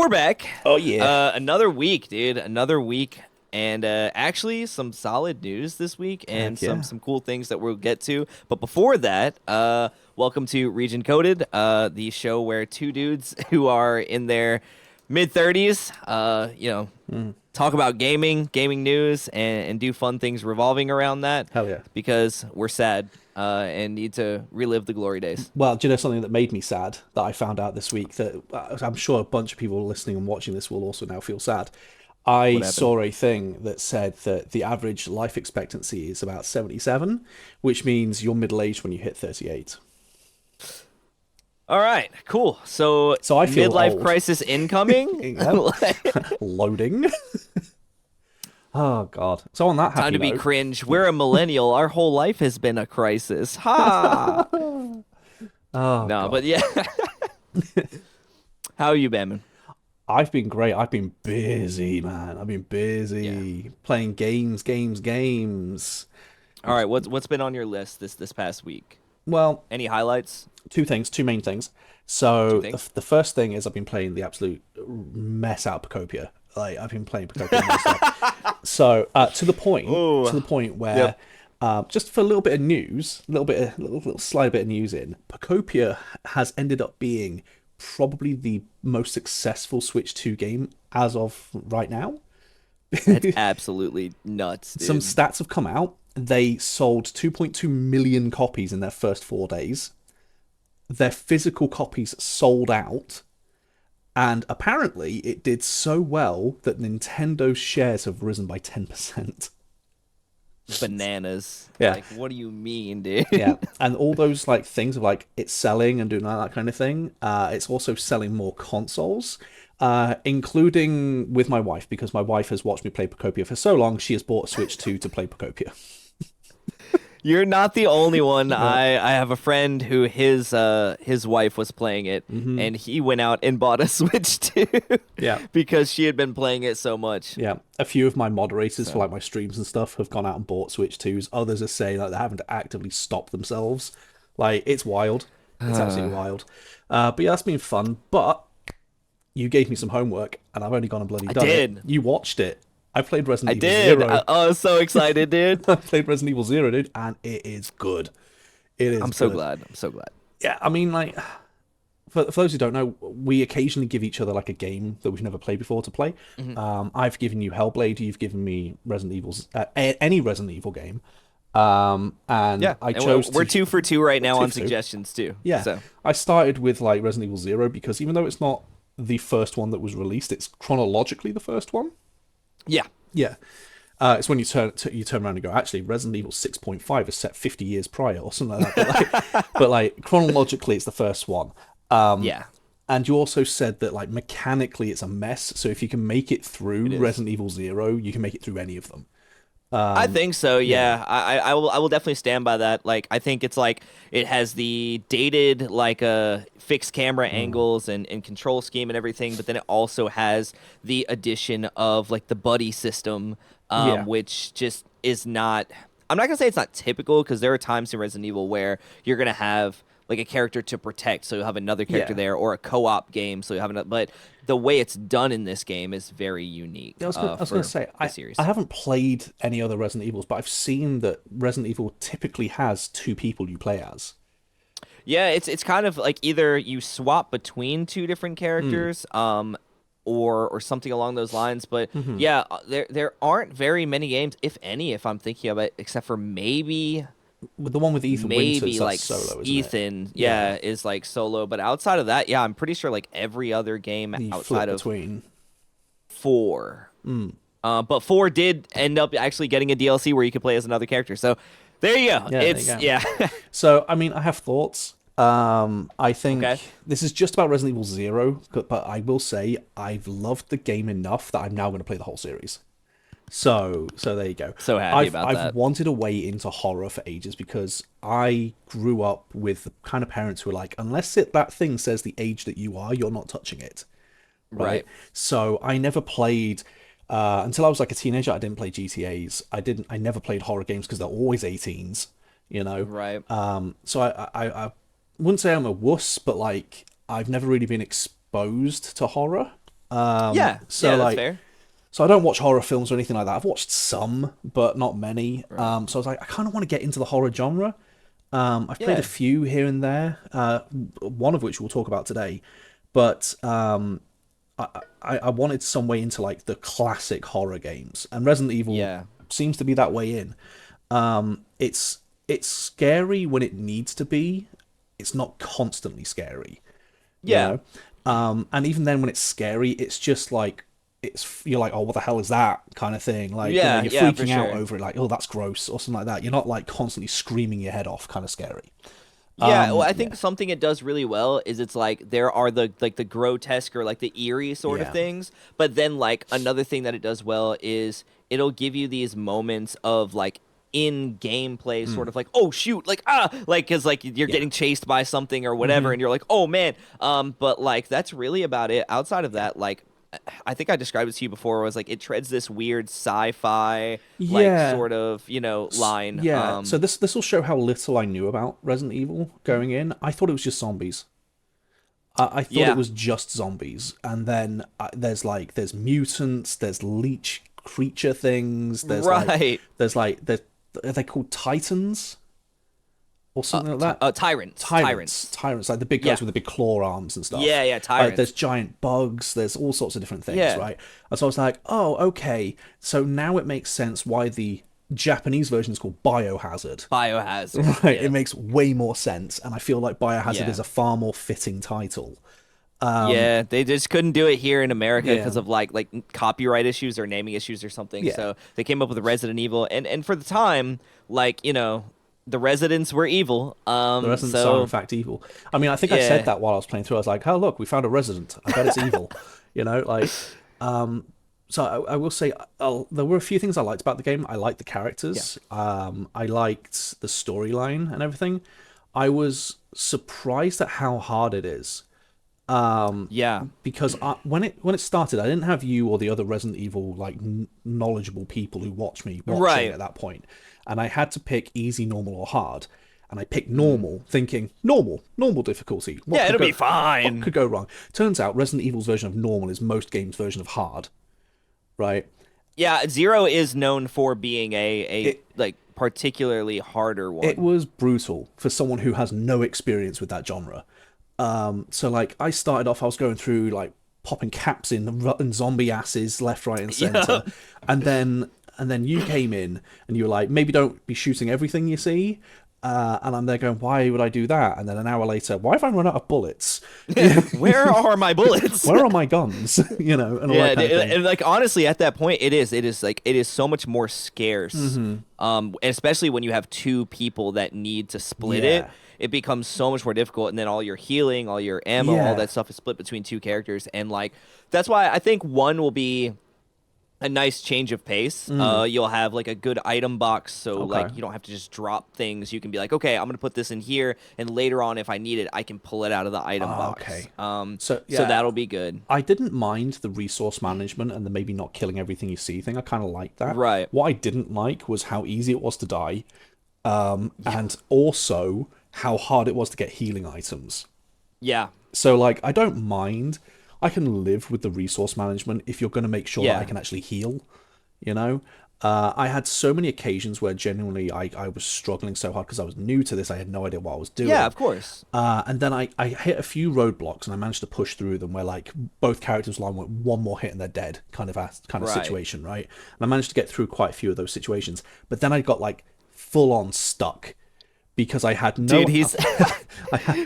we're back. Oh yeah. Another week, dude. Another week, and actually some solid news this week, and Heck yeah. some cool things that we'll get to. But before that, welcome to Region Coded, the show where two dudes who are in their mid-30s, talk about gaming news, and do fun things revolving around that. Hell yeah. Because we're sad and need to relive the glory days. Well, do you know something that made me sad that I found out this week that I'm sure a bunch of people listening and watching this will also now feel sad. I What happened? saw a thing that said that the average life expectancy is about 77, which means you're middle-aged when you hit 38. All right, cool. So I feel midlife old. crisis incoming. Loading. Oh god. So on that happy Time to be note, cringe. We're a millennial. Our whole life has been a crisis. Ha! oh No, god. but yeah. How you been, man? I've been great. I've been busy, man. I've been busy playing games. All right, what's been on your list this past week? Well, Any highlights? two main things. Two So things? the first thing is I've been playing the absolute mess out of Pocopia. Like I've been playing Pocopia non-stop. So to the point, Ooh. where Yep. just for a little bit of news, little slight bit of news in, Pocopia has ended up being probably the most successful Switch 2 game as of right now. That's absolutely nuts, dude. Some stats have come out. They sold 2.2 million copies in their first 4 days. Their physical copies sold out. And apparently it did so well that Nintendo's shares have risen by 10%. Bananas. Yeah. Like, what do you mean, dude? Yeah. And all those like things of like it's selling and doing that kind of thing. It's also selling more consoles. Including with my wife, because my wife has watched me play Pocopia for so long, she has bought a Switch 2 to play Pocopia. You're not the only one. I have a friend who his wife was playing it, and he went out and bought a Switch too. Yeah. Because she had been playing it so much. Yeah, a few of my moderators for like my streams and stuff have gone out and bought Switch 2s. Others are saying that they're having to actively stop themselves. Like, it's wild. It's absolutely wild. But yeah, that's been fun. But you gave me some homework, and I've only gone and bloody done did. it. You watched it. I played Resident I Evil did. 0. I was so excited, dude. I played Resident Evil 0, dude, and it is good. It is I'm so good. glad. I'm so glad. Yeah, I mean, like, for those who don't know, we occasionally give each other like a game that we've never played before to play. I've given you Hellblade, you've given me Resident Evil's any Resident Evil game. And Yeah, I and chose we're 2 for 2 right now on for 2. suggestions too. Yeah, So I started with like Resident Evil 0 because even though it's not the first one that was released, it's chronologically the first one. yeah. Yeah. It's when you turn around and go, actually, Resident Evil 6.5 is set 50 years prior or something like that. But like chronologically, it's the first one. Yeah. And you also said that like mechanically, it's a mess. So if you can make it through is. Resident Evil 0, you can make it through any of them. I think so. Yeah, I will definitely stand by that. Like, I think it's like it has the dated like fixed camera angles and control scheme and everything, but then it also has the addition of like the buddy system, Yeah. which just is not. I'm not gonna say it's not typical because there are times in Resident Evil where you're gonna have like a character to protect, so you'll have another character Yeah. there, or a co-op game, so you have another. But the way it's done in this game is very unique. I was going to say, the series. I haven't played any other Resident Evils, but I've seen that Resident Evil typically has 2 people you play as. Yeah, it's kind of like either you swap between 2 different characters, or something along those lines. But yeah, there aren't very many games, if any, if I'm thinking of it, except for maybe With the one with Ethan Winters, maybe that's like solo, isn't it? Ethan, yeah, is like solo. But outside of that, yeah, I'm pretty sure like every other game You outside flip of between. 4. But 4 did end up actually getting a DLC where you could play as another character. So there you go. Yeah, there It's you go. yeah. So, I mean, I have thoughts. I think Okay. this is just about Resident Evil 0, but I will say I've loved the game enough that I'm now going to play the whole series. So there you go. So happy about I've that. wanted a way into horror for ages because I grew up with the kind of parents who are like, unless that thing says the age that you are, you're not touching it. Right. So I never played until I was like a teenager. I didn't play GTA's. I never played horror games because they're always 18s. You know. Right. So I wouldn't say I'm a wuss, but like I've never really been exposed to horror. So Yeah, that's like, fair. so I don't watch horror films or anything like that. I've watched some, but not many. Right. So I was like, I kind of want to get into the horror genre. I've played a Yeah. few here and there, one of which we'll talk about today. But I wanted some way into like the classic horror games, and Resident Evil Yeah. seems to be that way in. It's scary when it needs to be. It's not constantly scary, you Yeah. know. And even then, when it's scary, it's just like you're like, oh, what the hell is that kind of thing? Like, Yeah, you're yeah, for freaking out sure. over it, like, oh, that's gross or something like that. You're not like constantly screaming your head off, kind of scary. Yeah, well, I Yeah, think something it does really well is it's like there are the grotesque or like the eerie sort of yeah, things, but then like another thing that it does well is it'll give you these moments of like in gameplay sort of like oh shoot like like because like you're yeah, getting chased by something or whatever and you're like oh man but like that's really about it outside of yeah. that like I think I described it to you before was like it treads this weird sci-fi like Yeah, sort of line yeah. So this will show how little I knew about Resident Evil going in. I thought it was just zombies. I thought it yeah was just zombies, and then there's mutants, there's leech creature things, right there's are they called titans or something like that? tyrants Tyrants, like the big yeah guys with the big claw arms and stuff. yeah There's tyrants giant bugs. There's all sorts of different things, yeah right? And so I was like, oh, okay. So now it makes sense why the Japanese version is called Biohazard. biohazard Right? yeah It makes way more sense, and I feel like Biohazard yeah is a far more fitting title. yeah they just couldn't do it here in America Yeah, because of like copyright issues or naming issues or something yeah. so they came up with Resident Evil and for the time like the residents were evil The residents are in so fact evil. I mean, I think I said yeah that while I was playing through. I was like, "Oh, look, we found a resident. I bet it's evil." You know, like, so I will say there were a few things I liked about the game. I liked the yeah characters. I liked the storyline and everything. I was surprised at how hard it is. yeah Because when it started, I didn't have you or the other Resident Evil like knowledgeable people who watch me watching right at that point, and I had to pick easy, normal, or hard, and I picked normal, thinking normal difficulty. yeah it'll be What fine could go wrong? Turns out Resident Evil's version of normal is most games' version of hard, right? yeah Zero is known for being a It like particularly harder it one was brutal for someone who has no experience with that genre. So like I started off, I was going through like popping caps in zombie asses left, right, and yeah center, and then you came in and you were like, maybe don't be shooting everything you see. And I'm there going, why would I do that? And then an hour later, why have I run out of bullets? where are my bullets Where are my guns? You know, and all yeah, that kind of thing. and like honestly, at that point, it is so much more scarce. And especially when you have two people that need to split it, Yeah, it becomes so much more difficult. And then all your healing, all your ammo, all yeah. that stuff is split between two characters. And like that's why I think one will be a nice change of pace. You'll have like a good item box, so Okay. like you don't have to just drop things. You can be like, okay, I'm gonna put this in here, and later on, if I need it, I can pull it out of the item box. Okay. So Yeah, that'll be good. I didn't mind the resource management and the maybe not killing everything you see thing. I kind of liked that. Right. What I didn't like was how easy it was to die, and also how hard it was to get healing items. Yeah. So, like, I don't mind. I can live with the resource management if you're going to make sure that I Yeah. can actually heal, you know? I had so many occasions where genuinely I was struggling so hard because I was new to this. I had no idea what I was doing. Yeah, of course. And then I hit a few roadblocks and I managed to push through them where like both characters line went one more hit and they're dead kind of Right. situation, right? And I managed to get through quite a few of those situations. But then I got like full on stuck because I had no Dude, he's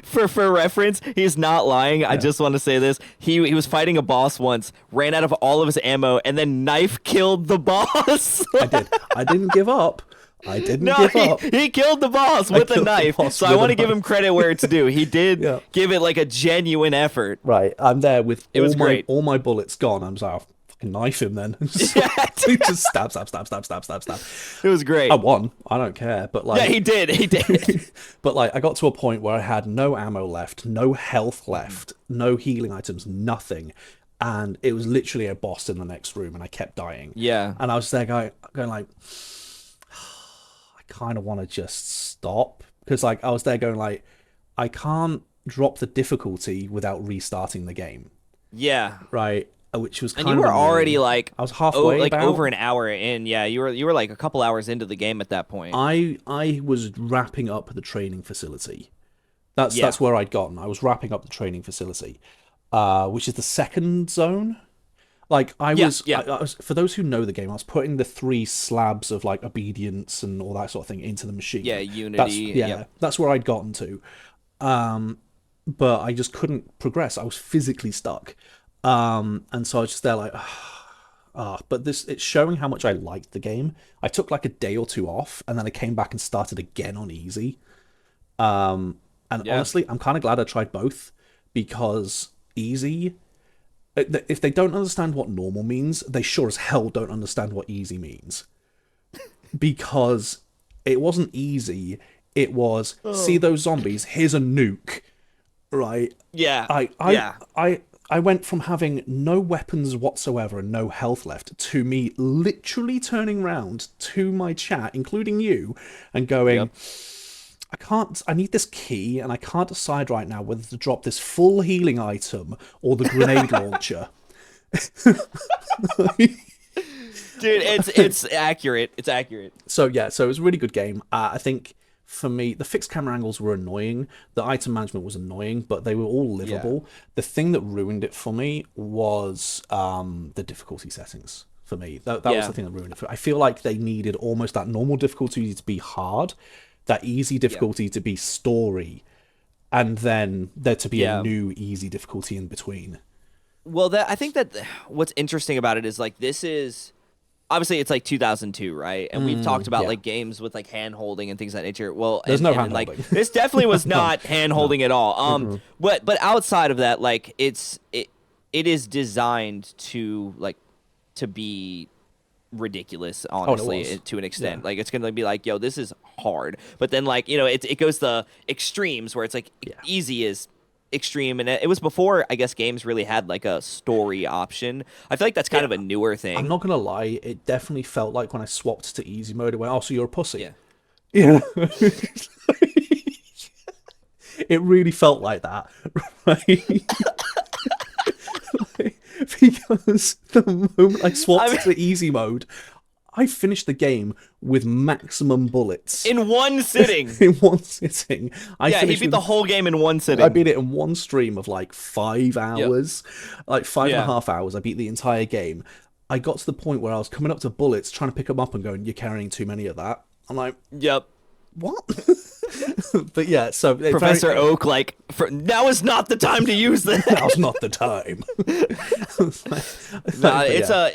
for reference, he's not lying. I just want to say this. He was fighting a boss once, ran out of all of his ammo, and then knife killed the boss. I did. I didn't give up. I didn't No, give up. he killed the boss with a killed the knife. boss So I with a want to give knife. him credit where it's due. He did Yeah. give it like a genuine effort. Right. I'm there with It was great. all my bullets gone. I'm just like, I'll fucking knife him then. just stab, stab, stab, stab, stab, stab, stab. It was great. I won. I don't care. But like Yeah, he did. He did. But like I got to a point where I had no ammo left, no health left, no healing items, nothing. And it was literally a boss in the next room and I kept dying. Yeah. And I was there going like I kind of want to just stop because like I was there going like I can't drop the difficulty without restarting the game, Yeah. right? which was And kind you of were annoying. already like I was halfway like about. over an hour in. Yeah, you were like a couple hours into the game at that point. I was wrapping up the training facility. Yeah. That's where I'd gotten. I was wrapping up the training facility, which is the second zone. Like Yeah, yeah. I was, for those who know the game, I was putting the 3 slabs of like obedience and all that sort of thing into the machine. Yeah, Unity. Yep. That's where I'd gotten to. But I just couldn't progress. I was physically stuck. And so I was just there like, but it's showing how much I liked the game. I took like a day or two off, and then I came back and started again on easy. And Yeah. honestly, I'm kind of glad I tried both, because easy, if they don't understand what normal means, they sure as hell don't understand what easy means. Because it wasn't easy. It was, see those zombies, here's a nuke, right? Yeah. I I Yeah. I I went from having no weapons whatsoever and no health left to me literally turning round to my chat, including you, and going, Yep. I need this key, and I can't decide right now whether to drop this full healing item or the grenade launcher. Dude, it's accurate. It's accurate. So yeah, so it was a really good game. I think for me, the fixed camera angles were annoying. The item management was annoying, but they were all livable. The thing that ruined it for me was the difficulty settings. For me, that was the thing that ruined it. I feel like they needed almost that normal difficulty to be hard, that easy difficulty to be story, and then there to be a new easy difficulty in between. Well, I think that what's interesting about it is like this is obviously it's like 2002, right? And we've talked about like games with like hand holding and things of that nature. Well, There's no hand like holding. this definitely was not hand holding at all. But outside of that, like it is designed to be ridiculous, honestly, to an extent. Like it's gonna be like, yo, this is hard, but then like, you know, it goes the extremes where it's like easy is extreme, and it was before I guess games really had like a story option. I feel like that's kind of a newer thing. I'm not gonna lie, it definitely felt like when I swapped to easy mode, it went, oh, so you're a pussy. Yeah. It really felt like that, right? Because the moment I swapped to easy mode, I finished the game with maximum bullets in one sitting. in one sitting. He beat the whole game in one sitting. I beat it in one stream of like 5 hours, like 5.5 hours. I beat the entire game. I got to the point where I was coming up to bullets, trying to pick them up and going, "You're carrying too many of that." I'm like, "Yep, what?" But yeah, so Professor Oak, like, now is not the time to use this. Now's not the time.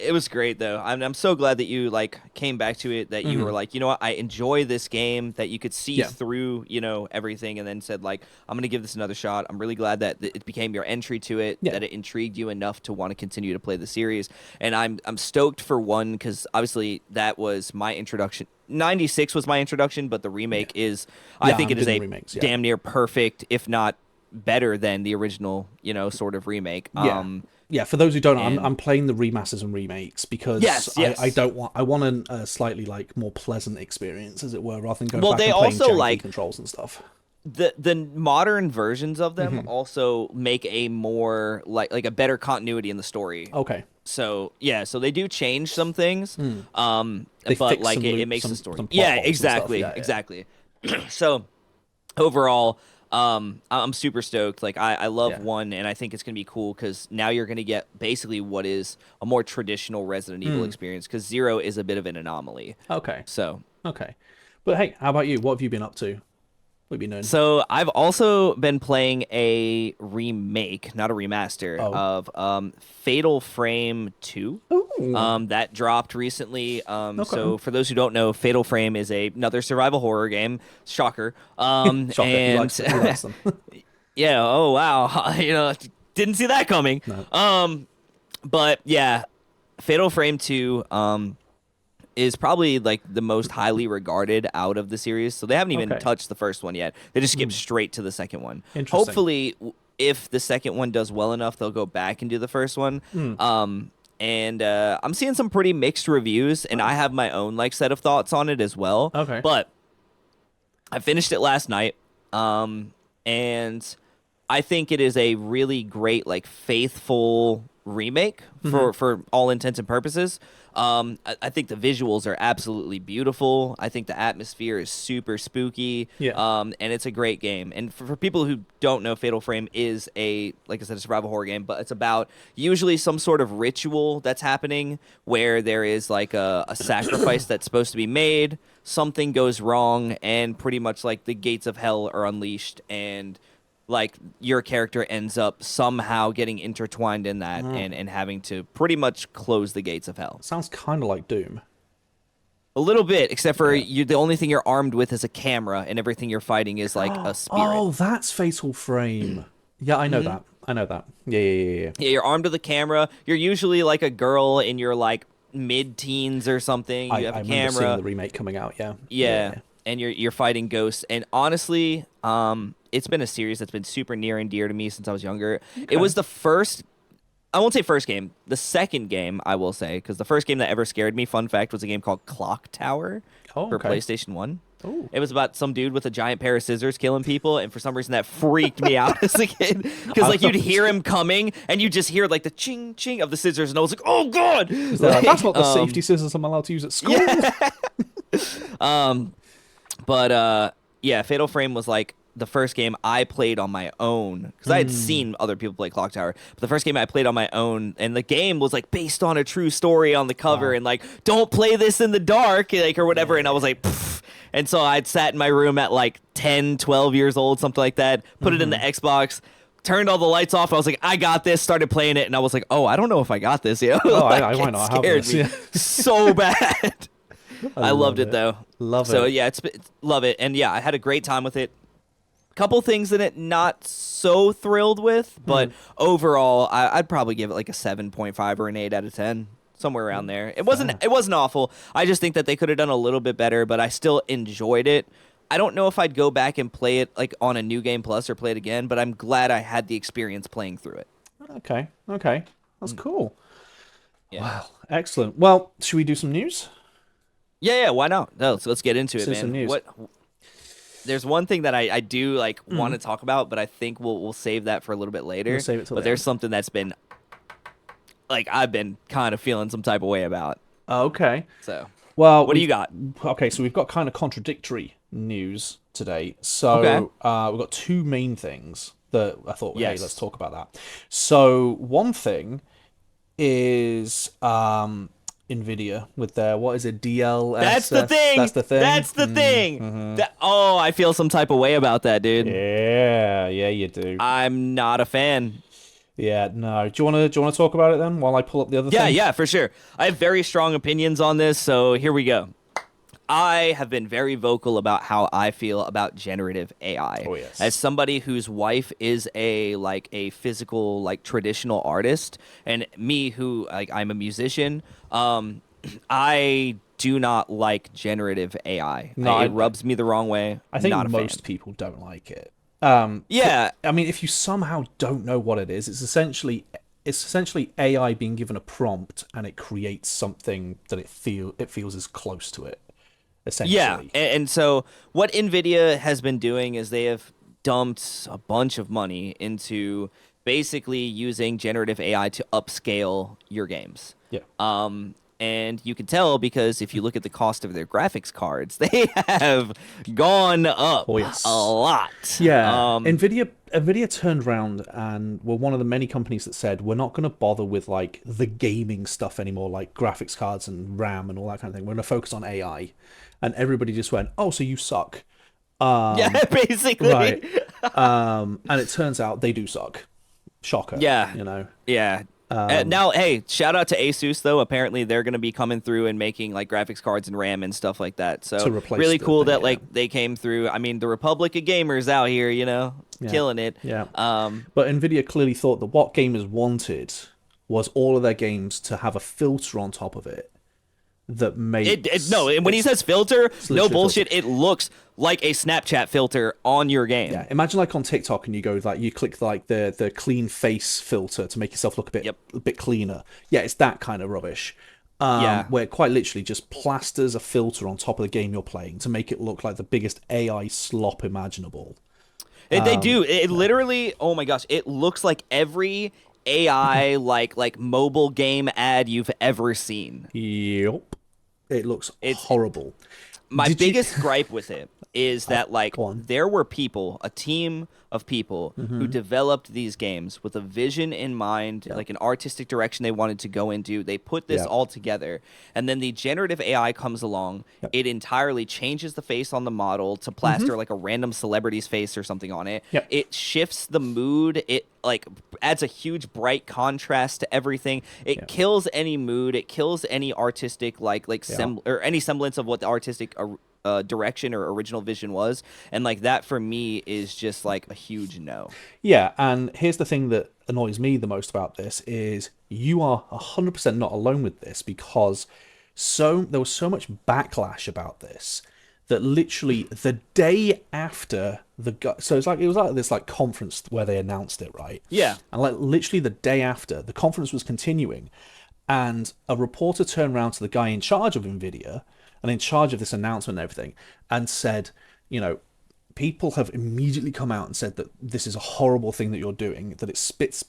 It was great though. I'm so glad that you like came back to it. That you were like, you know what, I enjoy this game. That you could see through, you know, everything, and then said like, I'm gonna give this another shot. I'm really glad that it became your entry to it. That it intrigued you enough to want to continue to play the series. And I'm stoked for one, because obviously that was my introduction. 96 was my introduction, but the remake is, I think it is a damn near perfect, if not better than the original, you know, sort of remake. Yeah, for those who don't know, I'm playing the remasters and remakes because I want a slightly like more pleasant experience, as it were, rather than going back and playing janky controls and stuff. The modern versions of them also make a more like a better continuity in the story. Okay. So so they do change some things, They but fix like some it makes the story. some plot holes and stuff. Exactly. So overall, I'm super stoked. Like I love one, and I think it's gonna be cool because now you're gonna get basically what is a more traditional Resident Evil experience, because 0 is a bit of an anomaly. Okay. So okay, but hey, how about you? What have you been up to? What have you been doing? So I've also been playing a remake, not a remaster, of Fatal Frame 2. That dropped recently. So for those who don't know, Fatal Frame is another survival horror game. Shocker. Shocker. And He likes them. yeah. Oh wow. You know, didn't see that coming. No. But yeah, Fatal Frame 2. Is probably like the most highly regarded out of the series. So they haven't even touched the first one yet. They just skipped straight to the second one. Hopefully, if the second one does well enough, they'll go back and do the first one. And I'm seeing some pretty mixed reviews, and I have my own like set of thoughts on it as well. Okay. But I finished it last night, and I think it is a really great, like, faithful remake for all intents and purposes. I think the visuals are absolutely beautiful. I think the atmosphere is super spooky. Yeah. And it's a great game. And for people who don't know, Fatal Frame is like I said, a survival horror game, but it's about usually some sort of ritual that's happening where there is like a sacrifice that's supposed to be made. Something goes wrong, and pretty much like the gates of hell are unleashed, and like your character ends up somehow getting intertwined in that and having to pretty much close the gates of hell. Sounds kind of like Doom. A little bit, except for the only thing you're armed with is a camera, and everything you're fighting is like a spirit. Oh, that's Fatal Frame. Yeah, I know that. I know that. Yeah. Yeah, you're armed with a camera. You're usually like a girl in your like mid-teens or something. You have a I remember camera. seeing the remake coming out. Yeah. Yeah. And you're fighting ghosts. And honestly, it's been a series that's been super near and dear to me since I was younger. Okay. It was the first, I won't say first game, the second game, I will say, because the first game that ever scared me, fun fact, was a game called Clock Tower for PlayStation 1. Ooh. It was about some dude with a giant pair of scissors killing people, and for some reason that freaked me out as a kid. Because like you'd hear him coming, and you just hear like the ching ching of the scissors, and I was like, "Oh god!" That's not the safety scissors I'm allowed to use at school. Yeah. Yeah, Fatal Frame was like the first game I played on my own, because I had seen other people play Clock Tower, but the first game I played on my own, and the game was like based on a true story on the cover, and like, don't play this in the dark, like, or whatever, and I was like, pfft. And so I'd sat in my room at like 10, 12 years old, something like that, put it in the Xbox, turned all the lights off. I was like, I got this, started playing it, and I was like, oh, I don't know if I got this. You know? Like, I might not have this. Yeah. So bad. I loved it though. Love it. So yeah, love it. And yeah, I had a great time with it. Couple things in it not so thrilled with, but overall, I'd probably give it like a 7.5 or an 8 out of 10. Somewhere around there. It wasn't awful. I just think that they could have done a little bit better, but I still enjoyed it. I don't know if I'd go back and play it like on a New Game Plus or play it again, but I'm glad I had the experience playing through it. Okay. That's cool. Yeah. Wow. Excellent. Well, should we do some news? Yeah, why not? No, so let's get into it, man. Some news. There's one thing that I do like want to talk about, but I think we'll save that for a little bit later. We'll save it till but there's something that's been like I've been kind of feeling some type of way about. Okay. So, well, what do you got? Okay, so we've got kind of contradictory news today. So we've got two main things that I thought, hey, let's talk about that. So one thing is Nvidia with their, what is it, DLSS? That's the thing. That's the thing. I feel some type of way about that, dude. Yeah, you do. I'm not a fan. Yeah, no. Do you want to talk about it then while I pull up the other thing? Yeah, for sure. I have very strong opinions on this, so here we go. I have been very vocal about how I feel about generative AI. Oh, yes. As somebody whose wife is a physical, like, traditional artist, and me who, like, I'm a musician, I do not like generative AI. No, it rubs me the wrong way. I think not a most fan. people don't like it. Yeah. I mean, if you somehow don't know what it is, it's essentially AI being given a prompt and it creates something that it feels is close to it. Essentially. Yeah, and so what Nvidia has been doing is they have dumped a bunch of money into basically using generative AI to upscale your games. Yeah. And you can tell because if you look at the cost of their graphics cards, they have gone up a lot. Yeah. Nvidia turned around and were one of the many companies that said, we're not going to bother with like the gaming stuff anymore, like graphics cards and RAM and all that kind of thing. We're going to focus on AI. And everybody just went, oh, so you suck. Yeah, basically. Right. And it turns out they do suck. Shocker. Yeah. You know? Yeah. Now, hey, shout out to Asus, though. Apparently, they're going to be coming through and making like graphics cards and RAM and stuff like that. So really cool that like they came through. I mean, the Republic of Gamers out here, you know, killing it. Yeah. But Nvidia clearly thought that what gamers wanted was all of their games to have a filter on top of it that made when he says filter, no bullshit, it looks like a Snapchat filter on your game. Yeah, imagine like on TikTok and you go like you click like the clean face filter to make yourself look a bit cleaner. Yeah, it's that kind of rubbish. Where it quite literally just plasters a filter on top of the game you're playing to make it look like the biggest AI slop imaginable. They do. It literally. Oh my gosh! It looks like every AI like mobile game ad you've ever seen. Yep. It looks It's horrible. my Did you? biggest gripe with it is that like Go on. there were people, a team of people who developed these games with a vision in mind, like an artistic direction they wanted to go into. They put this Yep. all together, and then the generative AI comes along. Yep. It entirely changes the face on the model to plaster like a random celebrity's face or something on it. Yep. It shifts the mood. It like adds a huge bright contrast to everything. It kills any mood. It kills any artistic or any semblance of what the artistic direction or original vision was, and like that for me is just like a huge no. Yeah, and here's the thing that annoys me the most about this is you are 100% not alone with this, because there was so much backlash about this that literally the day after so it was like this like conference where they announced it, right? Yeah. And like literally the day after, the conference was continuing, and a reporter turned around to the guy in charge of Nvidia and in charge of this announcement and everything, and said, people have immediately come out and said that this is a horrible thing that you're doing, that it spits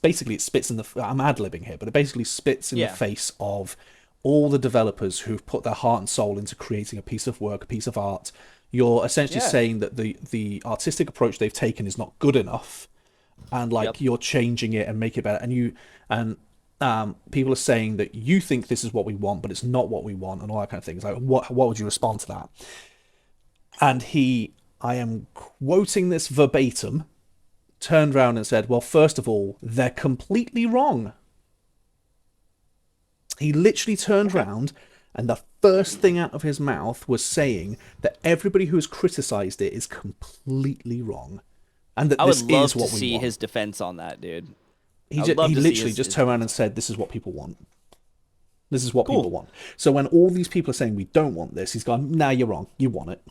in the, I'm ad-libbing here, but it basically spits in the face of all the developers who've put their heart and soul into creating a piece of work, a piece of art. You're essentially saying that the artistic approach they've taken is not good enough, and like you're changing it and make it better, and people are saying that you think this is what we want, but it's not what we want, and all that kind of thing. It's like, what would you respond to that? And I am quoting this verbatim, turned around and said, well, first of all, they're completely wrong. He literally turned around, and the first thing out of his mouth was saying that everybody who has criticized it is completely wrong, and that this is what we want. I would love to see his defense on that, dude. He literally just turned around and said, this is what people want. This is what people want. So when all these people are saying we don't want this, he's gone, nah, you're wrong. You want it.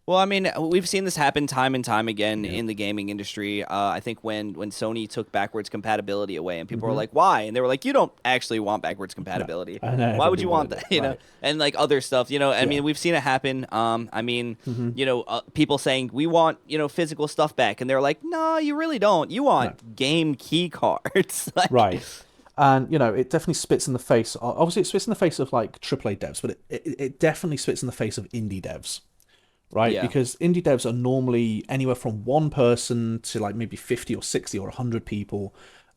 Well, I mean, we've seen this happen time and time again in the gaming industry. I think when Sony took backwards compatibility away, and people were like, "Why?" and they were like, "You don't actually want backwards compatibility. Why would you want that?" You know, and like other stuff. I mean, we've seen it happen. I mean, people saying we want physical stuff back, and they're like, "No, you really don't. You want game key cards." Like, right. And it definitely spits in the face. Obviously, it spits in the face of like AAA devs, but it definitely spits in the face of indie devs. Right, because indie devs are normally anywhere from one person to like maybe 50 or 60 or 100 people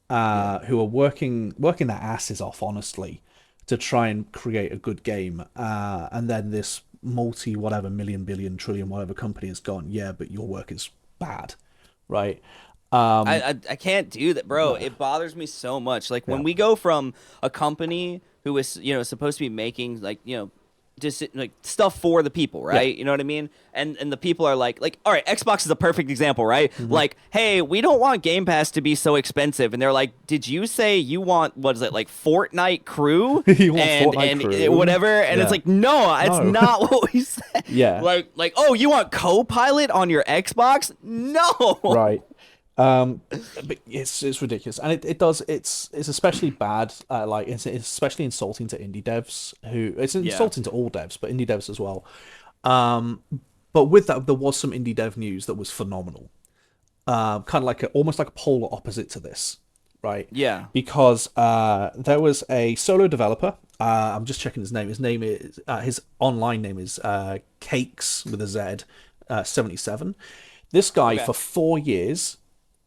who are working their asses off, honestly, to try and create a good game. And then this million, billion, trillion, whatever company has gone, yeah, but your work is bad, right? I can't do that, bro. It bothers me so much. Like when we go from a company who is supposed to be making just like stuff for the people, right? You know what I mean? And the people are like, all right, Xbox is a perfect example, right? Like, hey, we don't want Game Pass to be so expensive. And they're like, did you say you want, what is it, like Fortnite crew? You want Fortnite crew? Whatever. And it's like, no, it's not what we said. Like, oh, you want Co-Pilot on your Xbox? No. Right. But it's ridiculous, and it's especially bad. It's especially insulting to indie devs. It's insulting to all devs, but indie devs as well. But with that, there was some indie dev news that was phenomenal. Kind of like almost like a polar opposite to this, right? Yeah. Because there was a solo developer. I'm just checking his name. His online name is Cakes with a Z, 77. This guy for 4 years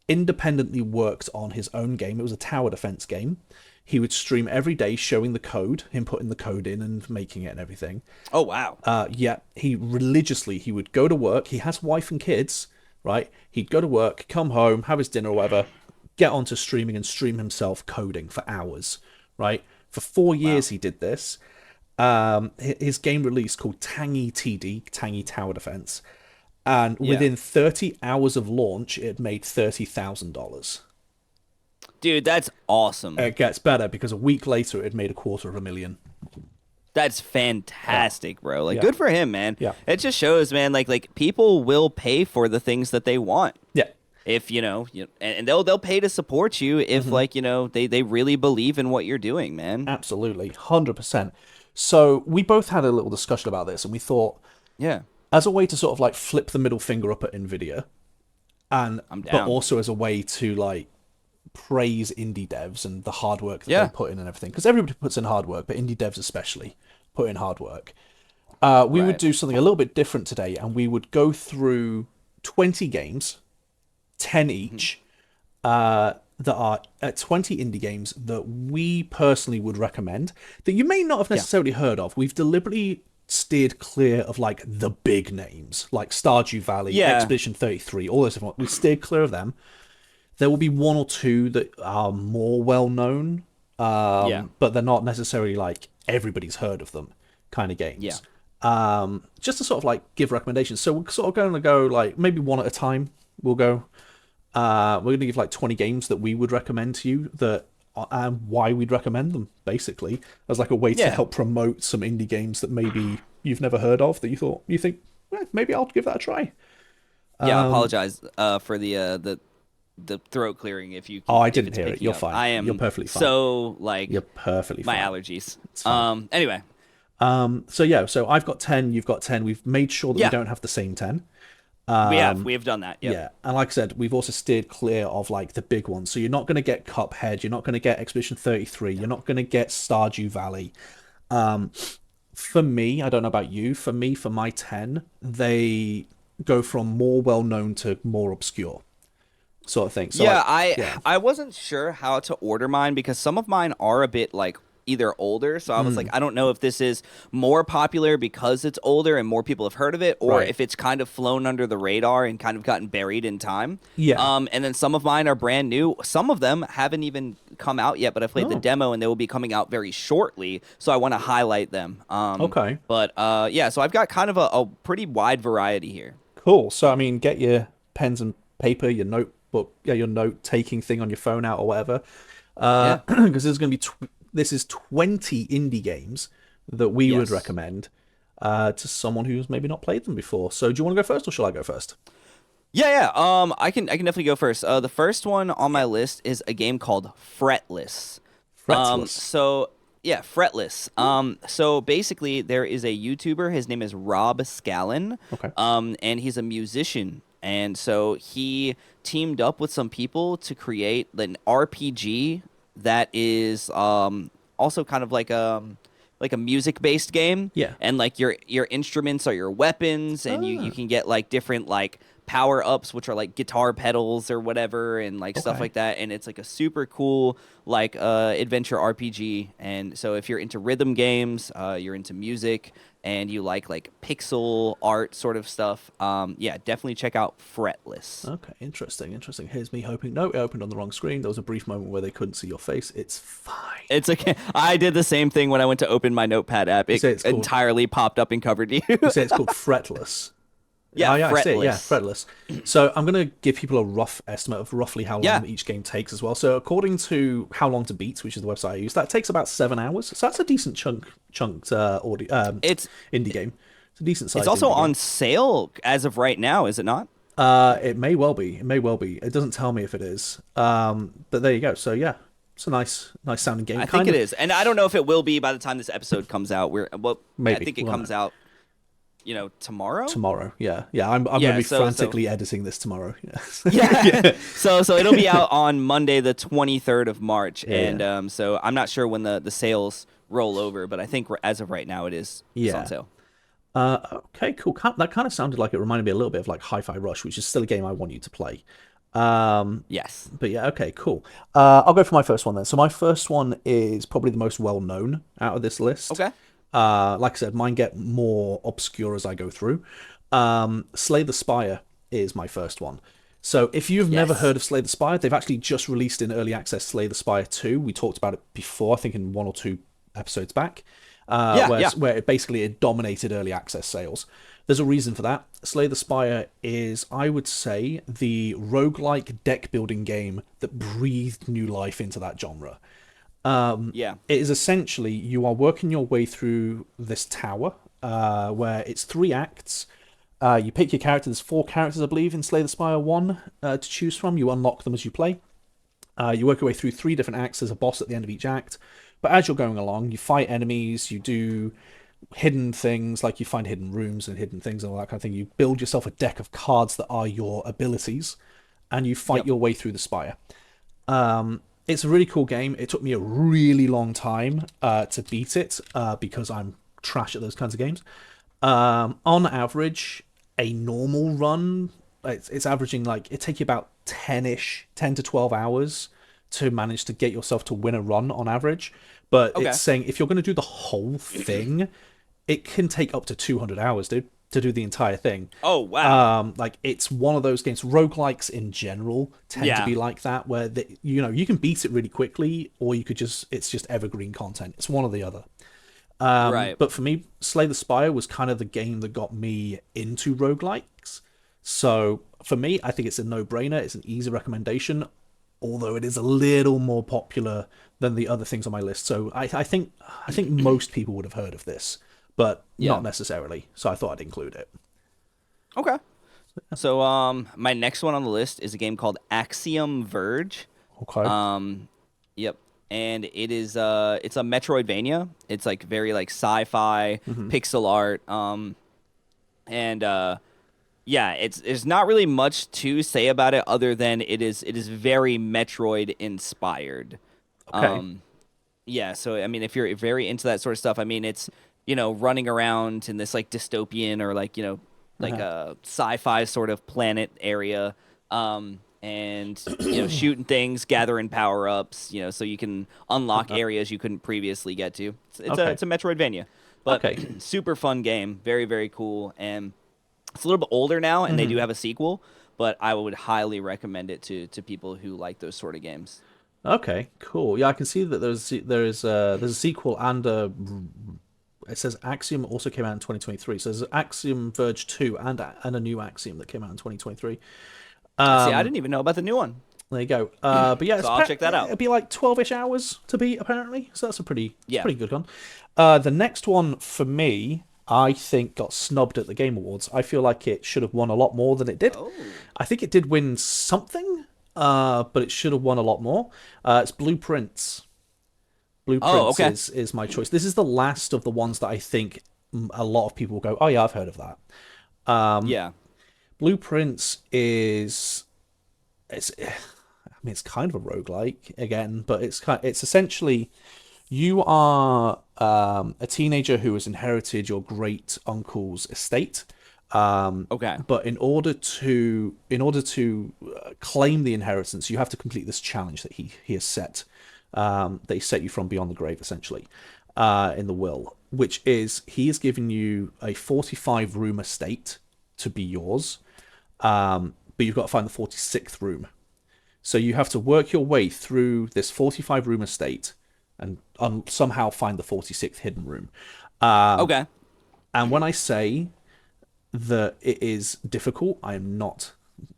independently worked on his own game. It was a tower defense game. He would stream every day showing the code, him putting the code in and making it and everything. Oh, wow. He would go to work. He has wife and kids, right? He'd go to work, come home, have his dinner or whatever, get onto streaming and stream himself coding for hours, right? For 4 years he did this. His game release called Tangy TD, Tangy Tower Defense. And within 30 hours of launch, it made $30,000. Dude, that's awesome. It gets better because a week later, it made $250,000. That's fantastic, bro. Like, good for him, man. Yeah. It just shows, man, like people will pay for the things that they want. Yeah. If, and they'll pay to support you if, they really believe in what you're doing, man. Absolutely. 100%. So we both had a little discussion about this, and we thought, as a way to sort of like flip the middle finger up at Nvidia, and I'm but down. also as a way to like praise indie devs and the hard work that they Yeah. put in and everything. Because everybody puts in hard work, but indie devs especially put in hard work. We would Right. do something a little bit different today, and we would go through 20 games, 10 Mhm. each, that are 20 indie games that we personally would recommend that you may not have Yeah. necessarily heard of. We've deliberately steered clear of like the big names like Stardew Valley, Yeah. Expedition 33, all those different ones. We steered clear of them. There will be one or two that are more well known, Yeah. but they're not necessarily like everybody's heard of them kind of Yeah. games. Just to sort of like give recommendations. So we're sort of going to go like maybe one at a time. We'll go. We're going to give like 20 games that we would recommend to you that and why we'd recommend them, basically, as like a way to Yeah. help promote some indie games that maybe you've never heard of that you think maybe I'll give that a try. Yeah. I apologize for the throat clearing if you Oh, can I if didn't it's hear it. picking You're up. fine. I You're am perfectly fine. so like You're perfectly my fine. allergies. It's fine. Anyway. So yeah, so I've got 10, you've got 10. We've made sure that we Yeah. don't have the same 10. We have done that. Yep. Yeah, and like I said, we've also steered clear of like the big ones. So you're not going to get Cuphead, you're not going to get Expedition 33, you're not going to get Stardew Valley. For me, I don't know about you, for me, for my 10, they go from more well known to more obscure sort of thing. So Yeah, like, yeah. I wasn't sure how to order mine because some of mine are a bit like either older, so I was like, I don't know if this is more popular because it's older and more people have heard of it, or Right. if it's kind of flown under the radar and kind of gotten buried in time. Yeah. And then some of mine are brand new. Some of them haven't even come out yet, but I played the Oh. demo and they will be coming out very shortly, so I want to highlight them. Okay. But yeah, so I've got kind of a pretty wide variety here. Cool. So I mean, get your pens and paper, your notebook, yeah, your note taking thing on your phone out or whatever, Yeah. because there's going to be this is 20 indie games that we would Yes. recommend to someone who's maybe not played them before. So do you want to go first, or shall I go first? Yeah. I can definitely go first. The first one on my list is a game called Fretless. Fretless. So yeah, Fretless. So basically, there is a YouTuber. His name is Rob Scallon. Okay. And he's a musician, and so he teamed up with some people to create an RPG that is also kind of like a music based game. Yeah. And like your instruments are your weapons, and you can get like different like power ups, which are like guitar pedals or whatever, and like stuff Okay. like that. And it's like a super cool like adventure RPG. And so if you're into rhythm games, you're into music, and you like pixel art sort of stuff, yeah, definitely check out Fretless. Okay, interesting. Here's me hoping. No, it opened on the wrong screen. There was a brief moment where they couldn't see your face. It's fine. It's okay. I did the same thing when I went to open my Notepad app. It say it's called- entirely popped up and covered you. You say it's called Fretless. Yeah, Oh, yeah, I see it. Yeah, Fretless. Fretless. So I'm going to give people a rough estimate of roughly how long Yeah. each game takes as well. So according to How Long to Beat, which is the website I use, that takes about 7 hours. So that's a decent chunked audio, It's indie game. It's a decent size. it's also indie on game. sale as of right now, is it not? It may well be. It may well be. It doesn't tell me if it is. But there you go. So yeah, it's a nice sounding game. I think it is, and I don't know if it will be by the time this episode comes out. I Maybe. think it We'll comes know. out, tomorrow. Tomorrow. Yeah. I'm Yeah, going to be so- frantically editing this tomorrow. Yes. Yeah. So it'll be out on Monday, the 23rd of March, Yeah. and so I'm not sure when the sales roll over, but I think as of right now it is. It's Yeah. on sale. Okay, cool. That kind of sounded like it reminded me a little bit of like Hi-Fi Rush, which is still a game I want you to play. Yes. But yeah, okay, cool. I'll go for my first one then. So my first one is probably the most well-known out of this list. Okay. Like I said, mine get more obscure as I go through. Slay the Spire is my first one. So if you've never Yes. heard of Slay the Spire, they've actually just released in early access Slay the Spire 2. We talked about it before, I think in one or two episodes back, where it dominated early access sales. There's a reason for that. Slay the Spire is, I would say, the roguelike deck building game that breathed new life into that genre. Yeah. It is essentially you are working your way through this tower where it's 3 acts. You pick your character. There's 4 characters, I believe, in Slay the Spire 1 to choose from. You unlock them as you play. You work your way through 3 different acts. There's a boss at the end of each act. But as you're going along, you fight enemies. You do hidden things, like you find hidden rooms and hidden things and all that kind of thing. You build yourself a deck of cards that are your abilities. and you fight Yep. your way through the Spire. It's a really cool game. It took me a really long time to beat it because I'm trash at those kinds of games. On average, a normal run, it's averaging like it take you about 10 to 12 hours to manage to get yourself to win a run on average. But it's Okay. saying if you're going to do the whole thing, it can take up to 200 hours, dude, to do the entire thing. Oh wow. Like it's one of those games. Roguelikes in general tend to Yeah. be like that, where you can beat it really quickly, or you could it's just evergreen content. It's one or the other. Right. But for me, Slay the Spire was kind of the game that got me into roguelikes. So for me, I think it's a no-brainer. It's an easy recommendation, although it is a little more popular than the other things on my list. So I think most people would have heard of this, but Yeah. not necessarily. So I thought I'd include it. Okay. So my next one on the list is a game called Axiom Verge. Okay. Yep. And it's a Metroidvania. It's like very like sci-fi pixel art. And yeah, it's there's not really much to say about it other than it is very Metroid inspired. Okay. Yeah, so I mean if you're very into that sort of stuff, I mean it's running around in this like dystopian or like like a sci-fi sort of planet area. And shooting things, gathering power-ups, so you can unlock areas you couldn't previously get to. It's a Metroidvania, but Okay. super fun game, very very cool, and it's a little bit older now, and they do have a sequel, but I would highly recommend it to people who like those sort of games. Okay. Cool. Yeah, I can see that there's a sequel and it says Axiom also came out in 2023. So there's Axiom Verge 2 and a new Axiom that came out in 2023. See, I didn't even know about the new one, There you go. But yeah, so I'll check that out. it'd be like 12-ish hours to beat apparently. So that's a Yeah. pretty good one. The next one for me, I think got snubbed at the Game Awards. I feel like it should have won a lot more than it did. Oh. I think it did win something, but it should have won a lot more. It's Blueprints. Blueprints Okay. is my choice. This is the last of the ones that I think a lot of people will go, oh yeah, I've heard of that. Yeah. Blueprints it's kind of a roguelike again, but it's essentially you are a teenager who has inherited your great uncle's estate. Okay. But in order to claim the inheritance, you have to complete this challenge that he has set. They set you from beyond the grave, essentially, in the will, which is he has given you a 45-room estate to be yours, but you've got to find the 46th room. So you have to work your way through this 45-room estate and somehow find the 46th hidden room. Okay. And when I say that it is difficult, I am not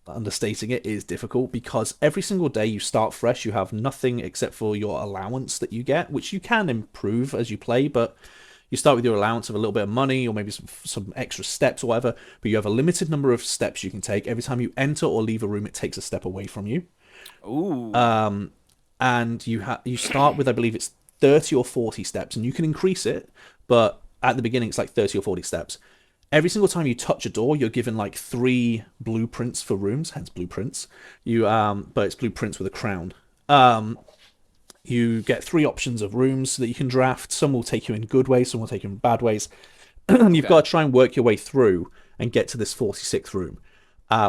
understating it. It is difficult because every single day you start fresh. You have nothing except for your allowance that you get, which you can improve as you play, but you start with your allowance of a little bit of money or maybe some extra steps or whatever, but you have a limited number of steps you can take. Every time you enter or leave a room, it takes a step away from you. Ooh. And you start with, I believe it's 30 or 40 steps, and you can increase it, but at the beginning it's like 30 or 40 steps. Every single time you touch a door, you're given like 3 blueprints for rooms, hence blueprints. But it's blueprints with a crown. You get 3 options of rooms that you can draft. Some will take you in good ways, some will take you in bad ways. And you've got to try and work your way through and get to this 46th room.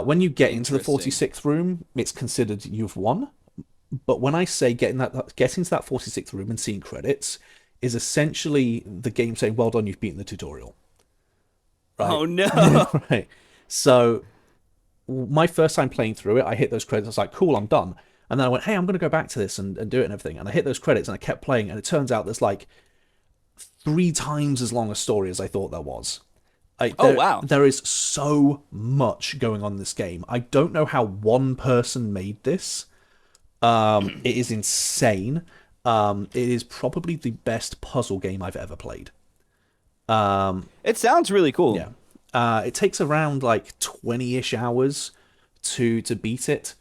When you get into the 46th room, it's considered you've won. But when I say getting to that 46th room and seeing credits is essentially the game saying, well done, you've beaten the tutorial. Right? Oh no. Right. So my first time playing through it, I hit those credits. I was like, cool, I'm done. And then I went, hey, I'm going to go back to this and do it and everything. And I hit those credits and I kept playing. And it turns out there's like 3 times as long a story as I thought there was. Wow. There is so much going on in this game. I don't know how one person made this. It is insane. It is probably the best puzzle game I've ever played. It sounds really cool. Yeah. It takes around like 20-ish hours to beat it.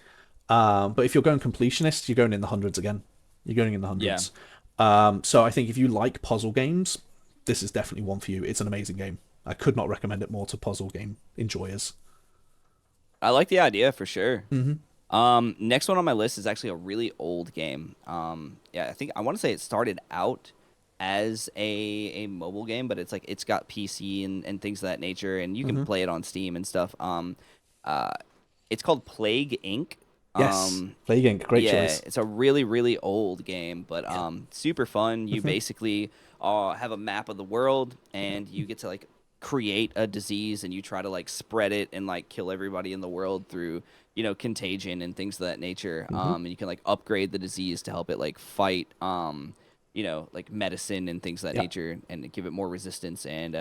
But if you're going completionist, you're going in the hundreds again. You're going in the hundreds. Yeah. So I think if you like puzzle games, this is definitely one for you. It's an amazing game. I could not recommend it more to puzzle game enjoyers. I like the idea for sure. Mm-hmm. Next one on my list is actually a really old game. Yeah, I want to say it started out as a mobile game, but it's got PC and things of that nature, and you can Hmm. play it on Steam and stuff. Uh, it's called Plague Inc. Yes, Um, Plague Inc. Great yeah, choice. it's a really really old game, but Yeah. super fun. You Hmm. basically have a map of the world, and you get to like create a disease, and you try to like spread it and like kill everybody in the world through contagion and things of that nature. Hmm. And you can like upgrade the disease to help it like fight like medicine and things of that Yeah. nature and give it more resistance. And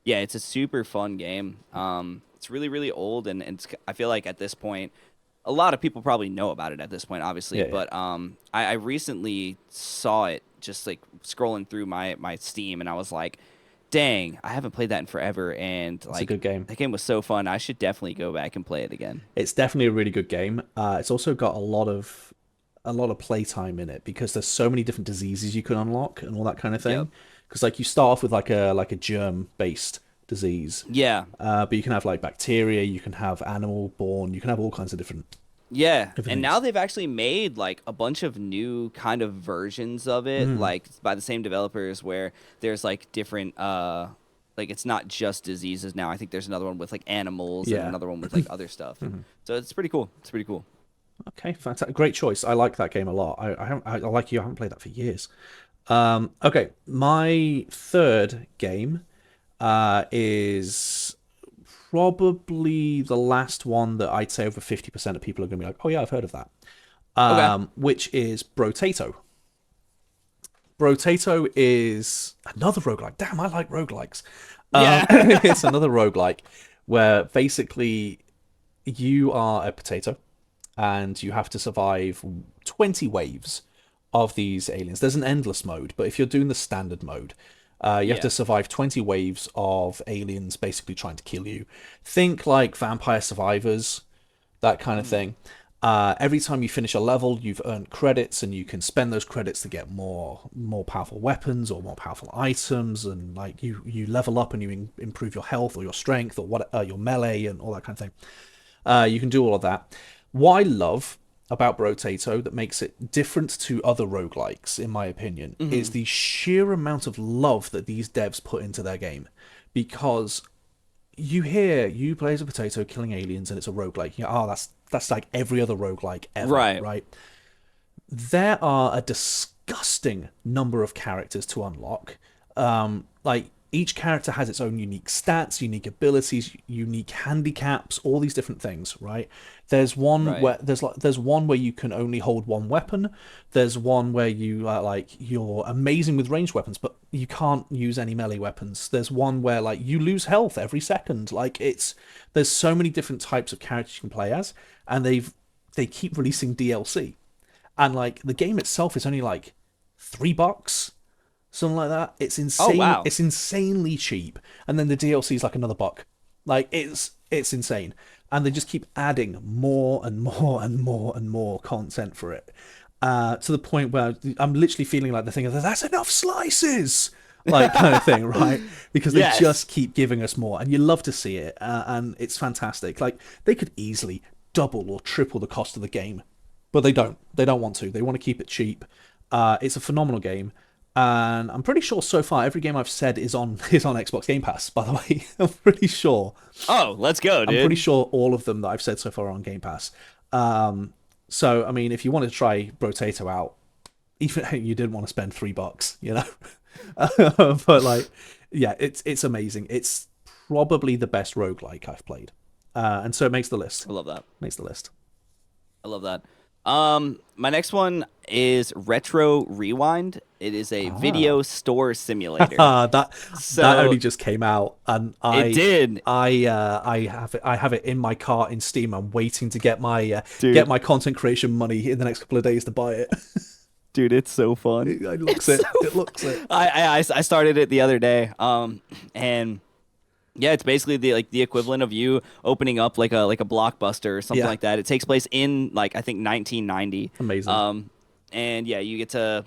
yeah, it's a super fun game. It's really really old, and I feel like at this point a lot of people probably know about it at this point, obviously, Yeah. Yeah. but I recently saw it just like scrolling through my Steam, and I was like, dang, I haven't played that in forever, and It's a like good game. that game was so fun. I should definitely go back and play it again. It's definitely a really good game. It's also got a lot of playtime in it because there's so many different diseases you can unlock and all that kind of Yep. thing. Because like you start off with like a germ based disease, Yeah. but you can have like bacteria, you can have animal born, you can have all kinds of Yeah, different and now things. they've actually made like a bunch of new kind of versions of it, Mm, like by the same developers, where there's like different like it's not just diseases now. I think there's another one with like animals and yeah. another one with like other stuff. Mhm. So it's pretty cool. It's pretty cool. Okay, fantastic. Great choice. I like that game a lot. I like you. I haven't played that for years. Okay, my third game is probably the last one that I'd say over 50% of people are going to be like, oh yeah, I've heard of that. Okay. Which is Brotato. Brotato is another roguelike. Damn, I like roguelikes. Yeah. It's another roguelike where basically you are a potato and you have to survive 20 waves of these aliens. There's an endless mode, but if you're doing the standard mode, you have Yeah. to survive 20 waves of aliens basically trying to kill you. Think like Vampire Survivors, that kind of Mm. thing. Every time you finish a level, you've earned credits, and you can spend those credits to get more powerful weapons or more powerful items, and like you level up and you improve your health or your strength or what your melee and all that kind of thing. You can do all of that. What I love about Brotato that makes it different to other roguelikes, in my opinion, is Hmm. the sheer amount of love that these devs put into their game. Because you play as a potato killing aliens and it's a roguelike. Oh, that's like every other roguelike ever, Right. right? There are a disgusting number of characters to unlock. Like each character has its own unique stats, unique abilities, unique handicaps, all these different things, right? Right. There's one where you can only hold one weapon. There's one where you're amazing with ranged weapons, but you can't use any melee weapons. There's one where like you lose health every second. There's so many different types of characters you can play as, and they keep releasing DLC, and like the game itself is only like $3, something like that. It's Oh insane. wow. It's insanely cheap, and then the DLC is like another buck. Like it's insane, and they just keep adding more and more and more and more content for it, to the point where I'm literally feeling like the thing of that's enough slices. Like kind of thing, right? Because they Yes. just keep giving us more, and you love to see it, and it's fantastic. Like they could easily double or triple the cost of the game, but they don't. They don't want to. They want to keep it cheap. It's a phenomenal game, and I'm pretty sure so far every game I've said is on Xbox Game Pass. By the way, I'm pretty sure. Oh, let's go, I'm pretty dude. sure all of them that I've said so far are on Game Pass. So I mean, if you wanted to try Brotato out, even you didn't want to spend $3, but like, yeah, it's amazing. It's probably the best roguelike I've played, and so it makes the list. I love that. Makes the list. I love that. My next one is Retro Rewind. It is a Ah. video store simulator. That So only just came out, and it did, I have it in my cart in Steam. I'm waiting to get dude. my content creation money in the next couple of days to buy it. Dude, it's so fun. It looks It's so it. It fun. looks it. I started it the other day. And yeah, it's basically the equivalent of you opening up like a Blockbuster or something Yeah, like that. It takes place in like I think 1990. amazing. Um, and yeah, you get to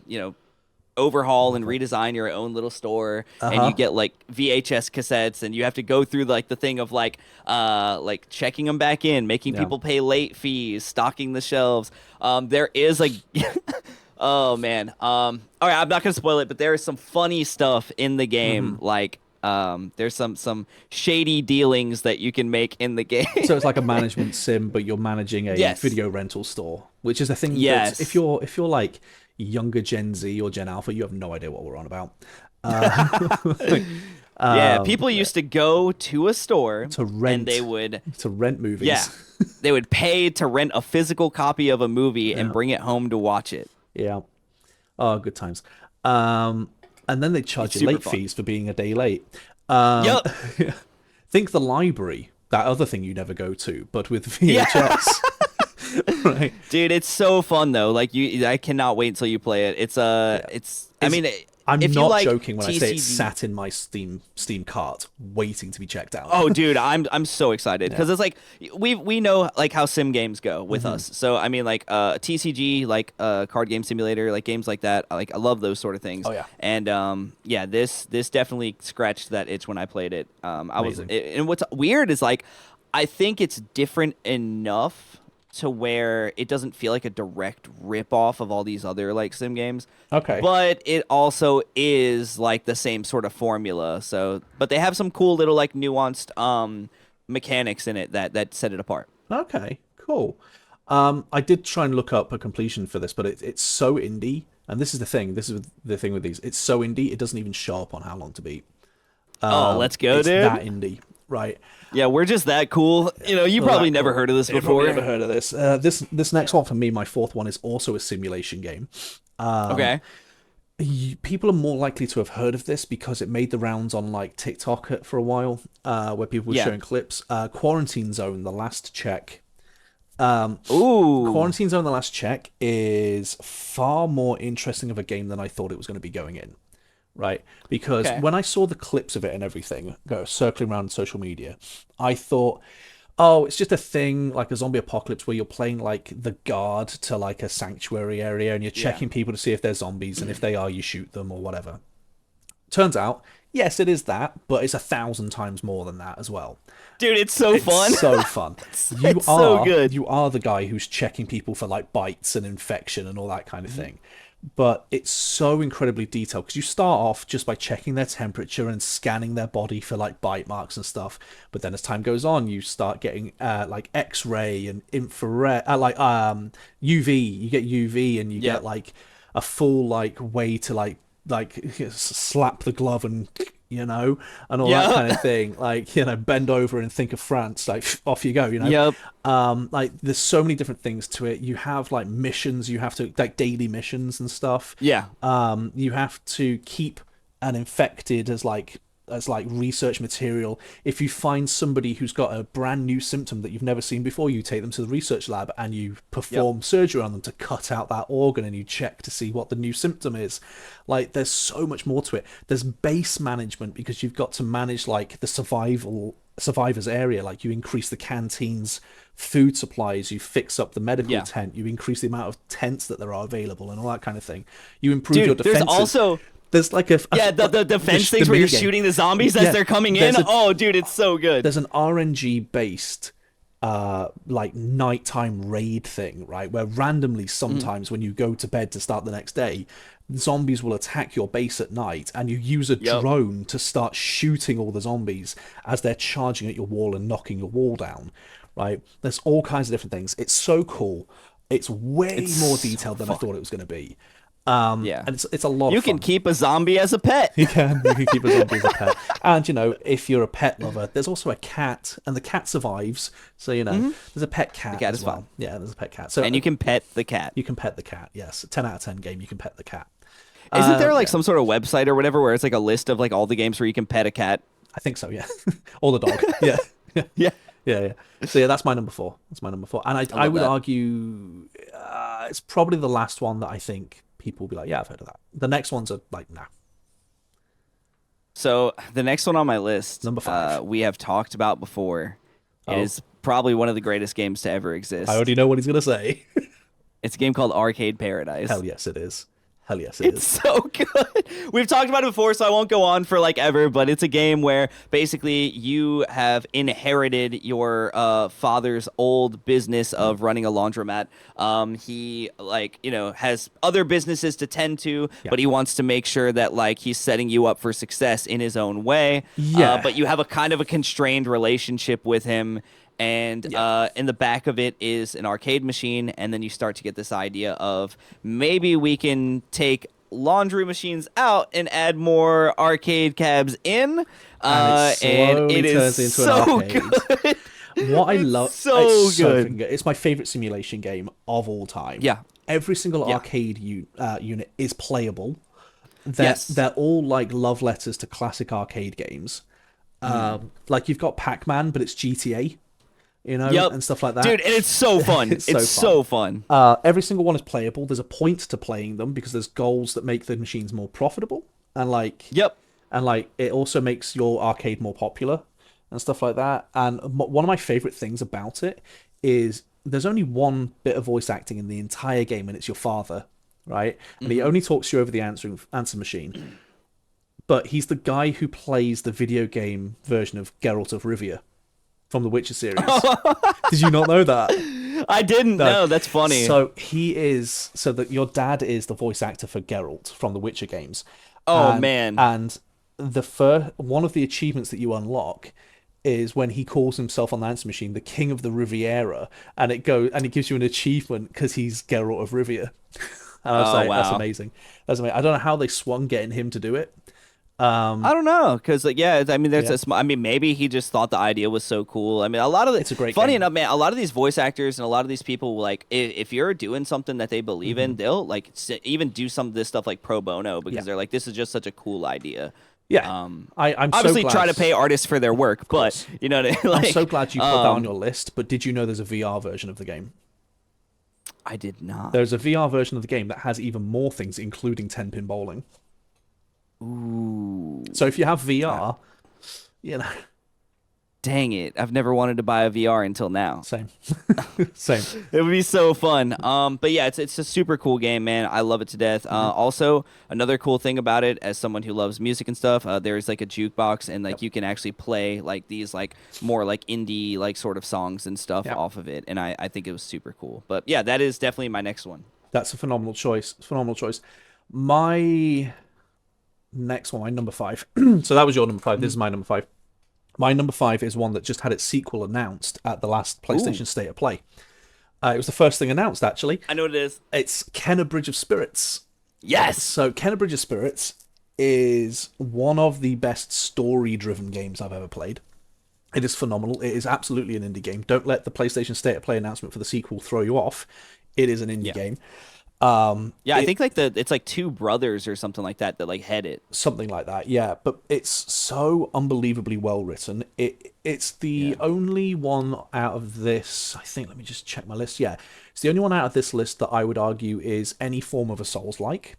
overhaul and redesign your own little store, and you Uh-huh. get like VHS cassettes, and you have to go through like the thing of like checking them back in, making Yeah. people pay late fees, stocking the shelves. There is like oh man. All right, I'm not gonna spoil it, but there is some funny stuff in the game. Like there's some shady dealings that you can make in the game. So it's like a management sim, but you're managing a Yes. video rental store, which is a thing that if Yes. you're like younger Gen Z or Gen Alpha, you have no idea what we're on about. Uh, Yeah, people used to go to a store to and they rent would, to rent yeah, movies. they would pay to rent a physical copy of a movie and Yeah. bring it home to watch it. Yeah. Oh, good times. Um, and then they charge It's you super late fun. fees for being a day late. Um, Yup. think the library, that other thing you never go to, but with Yeah. VHS. Right. Dude, it's so fun though. Like I cannot wait until you play it. It's I mean, I'm if you not like joking when I say it TCG sat in my Steam cart waiting to be checked out. Oh, dude, I'm so excited because it's like we know like how sim games go with us. So I mean, like TCG, like card game simulator, like games like that. Like I love those sort of things. Oh, yeah. And yeah, this definitely scratched that itch when I played it. Amazing. And what's weird is like I think it's different enough to where it doesn't feel like a direct rip off of all these other like sim games. Okay. But it also is like the same sort of formula. So, but they have some cool little like nuanced mechanics in it that set it apart. Okay, cool. I did try and look up a completion for this, but it's so indie. And this is the thing. This is the thing with these. It's so indie, it doesn't even show up on How Long to Beat. Oh, let's go, It's dude. that indie, right? Yeah, we're just that cool. You know, you probably That never cool. heard of this You've probably before. never heard of this. This next one for me, my fourth one, is also a simulation game. Okay. People are more likely to have heard of this because it made the rounds on like TikTok for a while, where people were Yeah. showing clips. Quarantine Zone: The Last Check. Ooh. Quarantine Zone: The Last Check is far more interesting of a game than I thought it was going to be going in. Right? Because Okay. when I saw the clips of it and everything go circling around social media, I thought, oh, it's just a thing like a zombie apocalypse where you're playing like the guard to like a sanctuary area and you're checking people to see if they're zombies, and if they are, you shoot them or whatever. Turns out, yes, it is that, but it's 1,000 times more than that as well. Dude, it's so fun. So fun. It's so good. You are the guy who's checking people for like bites and infection and all that kind of thing. But it's so incredibly detailed because you start off just by checking their temperature and scanning their body for like bite marks and stuff. But then as time goes on, you start getting like X-ray and infrared, UV. You get UV and you Yeah. get like a full like way to like slap the glove and and all that Yeah. kind of thing, like bend over and think of France, like off you go. Yep. Like there's so many different things to it. You have like missions, you have to like daily missions and stuff. Yeah. You have to keep an infected as like research material. If you find somebody who's got a brand new symptom that you've never seen before, you take them to the research lab and you perform surgery on them to cut out that organ, and you check to see what the new symptom is. Like there's so much more to it. There's base management because you've got to manage like the survivors area. Like you increase the canteen's food supplies, you fix up the medical tent, you increase the amount of tents that there are available and all that kind of thing. You improve your defenses. There's also there's like the defense things where you're shooting the zombies as they're coming in. Oh, dude, it's so good. There's an RNG based like nighttime raid thing, right? Where randomly sometimes when you go to bed to start the next day, zombies will attack your base at night, and you use a drone to start shooting all the zombies as they're charging at your wall and knocking your wall down, right? There's all kinds of different things. It's so cool. It's way more detailed than I thought it was going to be. And it's a lot of fun. You can keep a zombie as a pet. You can keep a zombie as a pet. And, if you're a pet lover, there's also a cat, and the cat survives. So, there's a pet cat, cat as is well. fine. Yeah, there's a pet cat. So, And you can pet the cat. You can pet the cat, yes. 10 out of 10 game, you can pet the cat. Isn't there like some sort of website or whatever where it's like a list of like all the games where you can pet a cat? I think so, yeah. Or the dog. Yeah. Yeah. Yeah. So, yeah, that's my number 4. And I would argue it's probably the last one that I think people will be like, yeah, I've heard of that. The next ones are like, nah. So the next one on my list, Number 5. we have talked about before. It is probably one of the greatest games to ever exist. I already know what he's going to say. It's a game called Arcade Paradise. Hell yes, it is. Hell yes, it It's is. so good. We've talked about it before, so I won't go on for like ever, but it's a game where basically you have inherited your father's old business of running a laundromat. He like, has other businesses to tend to, Yeah. but he wants to make sure that like he's setting you up for success in his own way. Yeah. But you have a kind of a constrained relationship with him. And Yeah. in the back of it is an arcade machine, and then you start to get this idea of maybe we can take laundry machines out and add more arcade cabs in, And it and slowly it turns is into an so arcade. good. What I It's love, so it's so good. freaking good. It's my favorite simulation game of all time. Yeah, Every single yeah, arcade unit is playable. yes. They're all like love letters to classic arcade games. Like you've got Pac-Man, but it's GTA, Yep, and stuff like that. dude, and it's so fun. It's It's so fun. so fun. Every single one is playable. There's a point to playing them because there's goals that make the machines more profitable, and Yep. it also makes your arcade more popular and stuff like that. And one of my favorite things about it is there's only one bit of voice acting in the entire game, and it's your father, right? And he only talks to you over the answer machine. But he's the guy who plays the video game version of Geralt of Rivia from the Witcher series. Did you not know that? I didn't know. That's funny. So that your dad is the voice actor for Geralt from the Witcher games. Oh, man. And one of the achievements that you unlock is when he calls himself on the answer machine the King of the Riviera, and it gives you an achievement because he's Geralt of Rivia. And I was like, wow. that's amazing. That's amazing. I don't know how they swung getting him to do it. I don't know, because like, yeah, I mean, Yeah. I mean, maybe he just thought the idea was so cool. I mean, a lot of It's a great funny game. enough, man. A lot of these voice actors and a lot of these people, like, if you're doing something that they believe in, they'll like even do some of this stuff like pro bono because Yeah. they're like, this is just such a cool idea. Yeah, I'm Obviously so glad, try to pay artists for their work, but course. you know, what I mean? Like, I'm so glad you put that on your list. But did you know there's a VR version of the game? I did not. There's a VR version of the game that has even more things, including 10-pin bowling. Ooh, So if you have VR, you know, dang it! I've never wanted to buy a VR until now. same, same. It would be so fun. But yeah, it's a super cool game, man. I love it to death. Also, another cool thing about it, as someone who loves music and stuff, there's like a jukebox, and like you can actually play like these like more like indie like sort of songs and stuff Yep. off of it, and I think it was super cool. But yeah, that is definitely my next one. That's a phenomenal choice. Phenomenal choice. My next one, my number 5. So that was your number 5. This is my number 5. My number 5 is one that just had its sequel announced at the last PlayStation State of Play. It was the first thing announced, actually. I know what it is. It's Kenna Bridge of Spirits. Yes. So Kenna Bridge of Spirits is one of the best story-driven games I've ever played. It is phenomenal. It is absolutely an indie game. Don't let the PlayStation State of Play announcement for the sequel throw you off. It is an indie game. Yeah, I think like it's like two brothers or something like that like head it. Something like that, yeah. But it's so unbelievably well written. It's the only one out of this, I think, let me just check my list. Yeah, it's the only one out of this list that I would argue is any form of a Souls-like.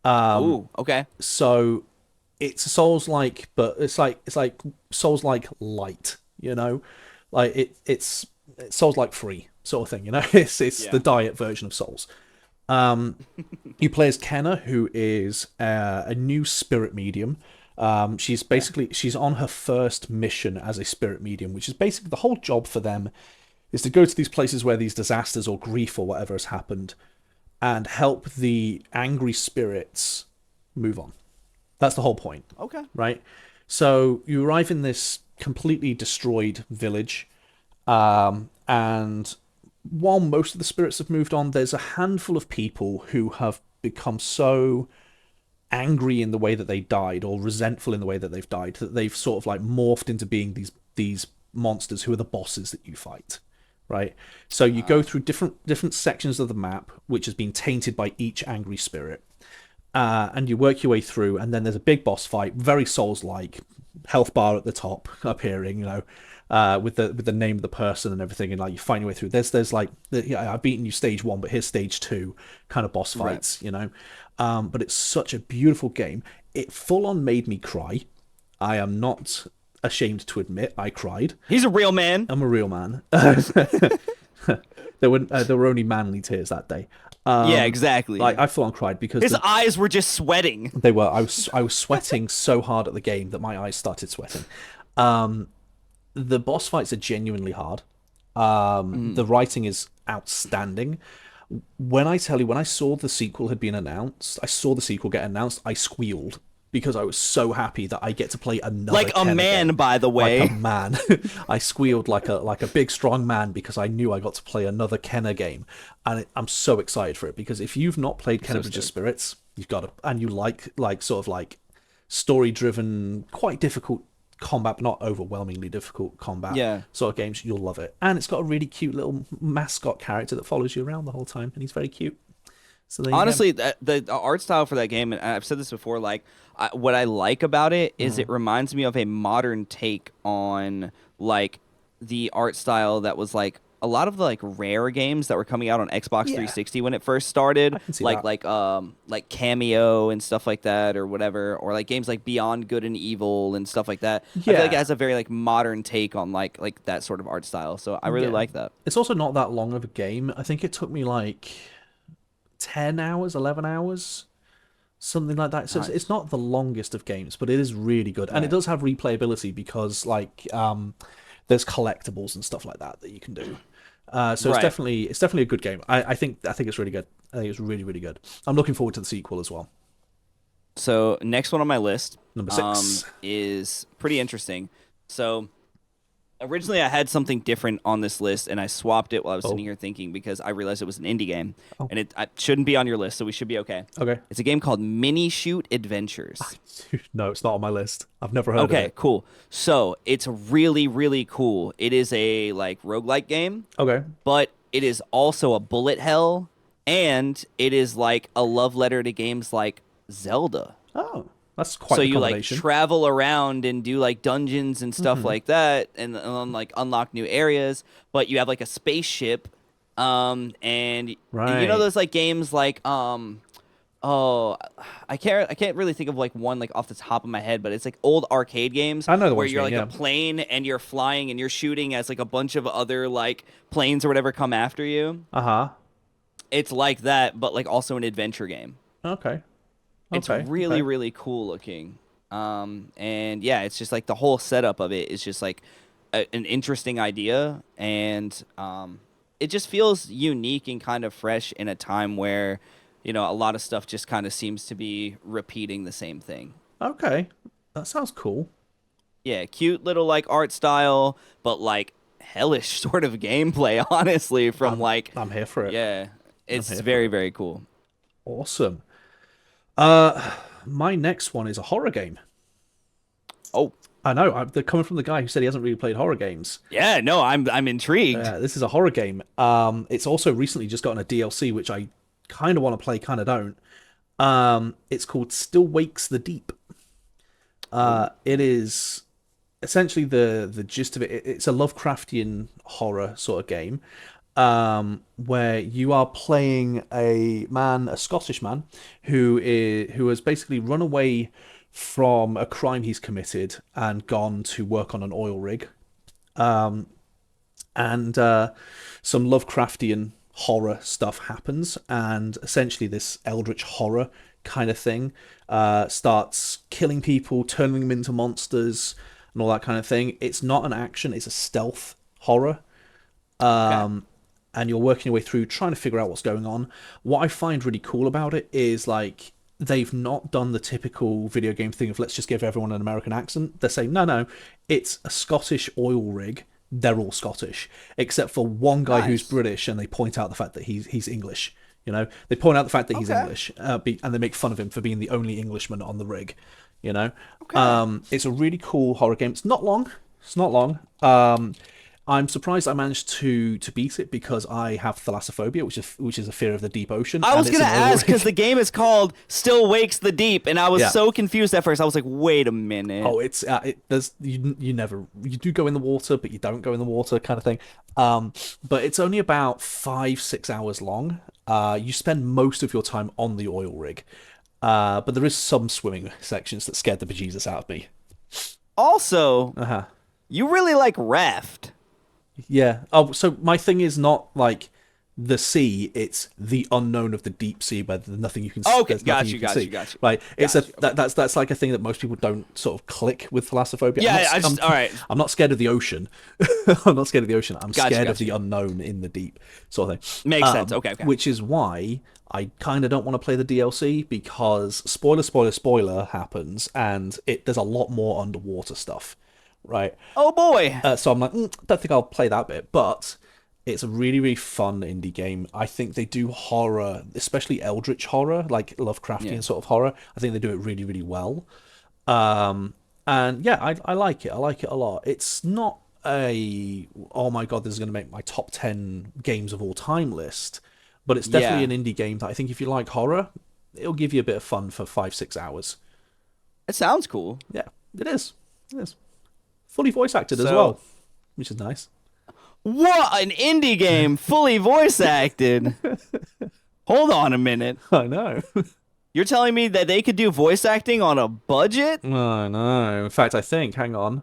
Ooh, okay. So it's a Souls-like, but it's like Souls-like light, like it's Souls-like free sort of thing, It's the diet version of Souls. You play as Kenna, who is a new spirit medium. She's on her first mission as a spirit medium, which is basically the whole job for them is to go to these places where these disasters or grief or whatever has happened and help the angry spirits move on. That's the whole point. Okay. Right? So you arrive in this completely destroyed village, and while most of the spirits have moved on, there's a handful of people who have become so angry in the way that they died, or resentful in the way that they've died, that they've sort of like morphed into being these monsters who are the bosses that you fight. Right? So you go through different sections of the map, which has been tainted by each angry spirit. And you work your way through, and then there's a big boss fight, very Souls-like, health bar at the top appearing, with the name of the person and everything, and like you find your way through. There's like, I've beaten you stage 1, but here's stage 2 kind of boss fights, But it's such a beautiful game. It full on made me cry. I am not ashamed to admit I cried. He's a real man. I'm a real man. There were only manly tears that day. Yeah, Like exactly. I full on cried because His eyes were just sweating. they were. I was sweating so hard at the game that my eyes started sweating. Um, the boss fights are genuinely hard. The writing is outstanding. When I tell you, when I saw the sequel had been announced, I saw the sequel get announced, I squealed because I was so happy that I get to play another Like a Kenner man, game. by the Like a way. man. I squealed like a big strong man because I knew I got to play another Kenner game. And I'm so excited for it because if you've not played Kenner So Bridge of stoked. Spirits, you've got to, and you like sort of like story driven, quite difficult combat, but not overwhelmingly difficult combat Yeah. sort of games, you'll love it. And it's got a really cute little mascot character that follows you around the whole time, and he's very cute. So there you go. Honestly, the art style for that game, and I've said this before, like what I like about it is it reminds me of a modern take on like the art style that was like a lot of the like rare games that were coming out on Xbox Yeah, 360 when it first started, I can see that. like Cameo and stuff like that or whatever, or like games like Beyond Good and Evil and stuff like that. I feel like it Yeah, has a very like modern take on like that sort of art style. So I really yeah. like that. It's also not that long of a game. I think it took me like 10 hours, 11 hours, something like that. So it's Nice. not the longest of games, but it is really good. And it Right. does have replayability because like there's collectibles and stuff like that you can do. So Right. it's definitely a good game. I think it's really good. I think it's really really good. I'm looking forward to the sequel as well. So next one on my list Number 6. is pretty interesting. So originally I had something different on this list, and I swapped it while I was Oh, sitting here thinking because I realized it was an indie game, oh, and it shouldn't be on your list, so we should be okay. okay. It's a game called Minishoot Adventures. No, it's not on my list. I've never heard of Okay, it. cool. So it's really, really cool. It is a like roguelike game, Okay. but it is also a bullet hell, and it is like a love letter to games like Zelda. Oh, that's quite So the you like combination. travel around and do like dungeons and stuff like that, and like unlock new areas. But you have like a spaceship, and you know Right. those like games like oh, I can't really think of like one like off the top of my head, but it's like old arcade games I know the where ones you you're mean. like a Yeah. plane and you're flying and you're shooting as like a bunch of other like planes or whatever come after you. Uh huh. It's like that, but like also an adventure game. Okay. It's Okay. really, Okay. really cool looking. And yeah, it's just like the whole setup of it is just like an interesting idea, and it just feels unique and kind of fresh in a time where, a lot of stuff just kind of seems to be repeating the same thing. Okay. That sounds cool. Yeah, cute little like art style, but like hellish sort of gameplay, honestly, from I'm like, I'm here for it. yeah, I'm it's here for very, it. very cool. Awesome. My next one is a horror game. Oh, I know. They're coming from the guy who said he hasn't really played horror games. yeah, no, I'm intrigued. This is a horror game. It's also recently just gotten a DLC, which I kind of want to play, kind of don't. It's called Still Wakes the Deep. Oh, It is essentially the gist of it. It's a Lovecraftian horror sort of game, where you are playing a man, a Scottish man, who has basically run away from a crime he's committed and gone to work on an oil rig, and some Lovecraftian horror stuff happens, and essentially this eldritch horror kind of thing starts killing people, turning them into monsters, and all that kind of thing. It's not an action; it's a stealth horror, okay. and you're working your way through trying to figure out what's going on. What I find really cool about it is like they've not done the typical video game thing of let's just give everyone an American accent. They're saying no, it's a Scottish oil rig. They're all Scottish except for one guy who's Nice. British, and they point out the fact that he's English. They point out the fact that he's Okay. English, and they make fun of him for being the only Englishman on the rig. You know, Okay. it's a really cool horror game. It's not long. It's not long. I'm surprised I managed to beat it because I have thalassophobia, which is a fear of the deep ocean, I and was it's gonna an oil ask because rig. the game is called "Still Wakes the Deep," and I was Yeah. so confused at first. I was like, "Wait a minute." Oh, there's you do go in the water, but you don't go in the water, kind of thing. But it's only about 5-6 hours long. You spend most of your time on the oil rig, but there is some swimming sections that scared the bejesus out of me. Also, Uh huh. you really like Raft. Yeah. Oh, so my thing is not like the sea, it's the unknown of the deep sea, where there's nothing you can Okay, there's nothing you can see. Right? It's that's like a thing that most people don't sort of click with thalassophobia. Yeah, all right. I'm not scared of the ocean. I'm not scared of the ocean. I'm scared of the Gotcha. unknown in the deep, sort of thing. Makes sense. Okay. Which is why I kind of don't want to play the DLC, because spoiler happens, and there's a lot more underwater stuff, right? Oh boy. So I'm like, don't think I'll play that bit, but it's a really, really fun indie game. I think they do horror, especially eldritch horror, like Lovecraftian sort of horror. I think they do it really, really well. And yeah, I like it. I like it a lot. It's not oh my god, this is going to make my top 10 games of all time list, but it's definitely an indie game that I think if you like horror, it'll give you a bit of fun for 5-6 hours. It sounds cool. Yeah, it is. It is. Fully voice acted as well, which is nice. What an indie game, fully voice acted. Hold on a minute. I know. You're telling me that they could do voice acting on a budget? I know. In fact, I think, hang on,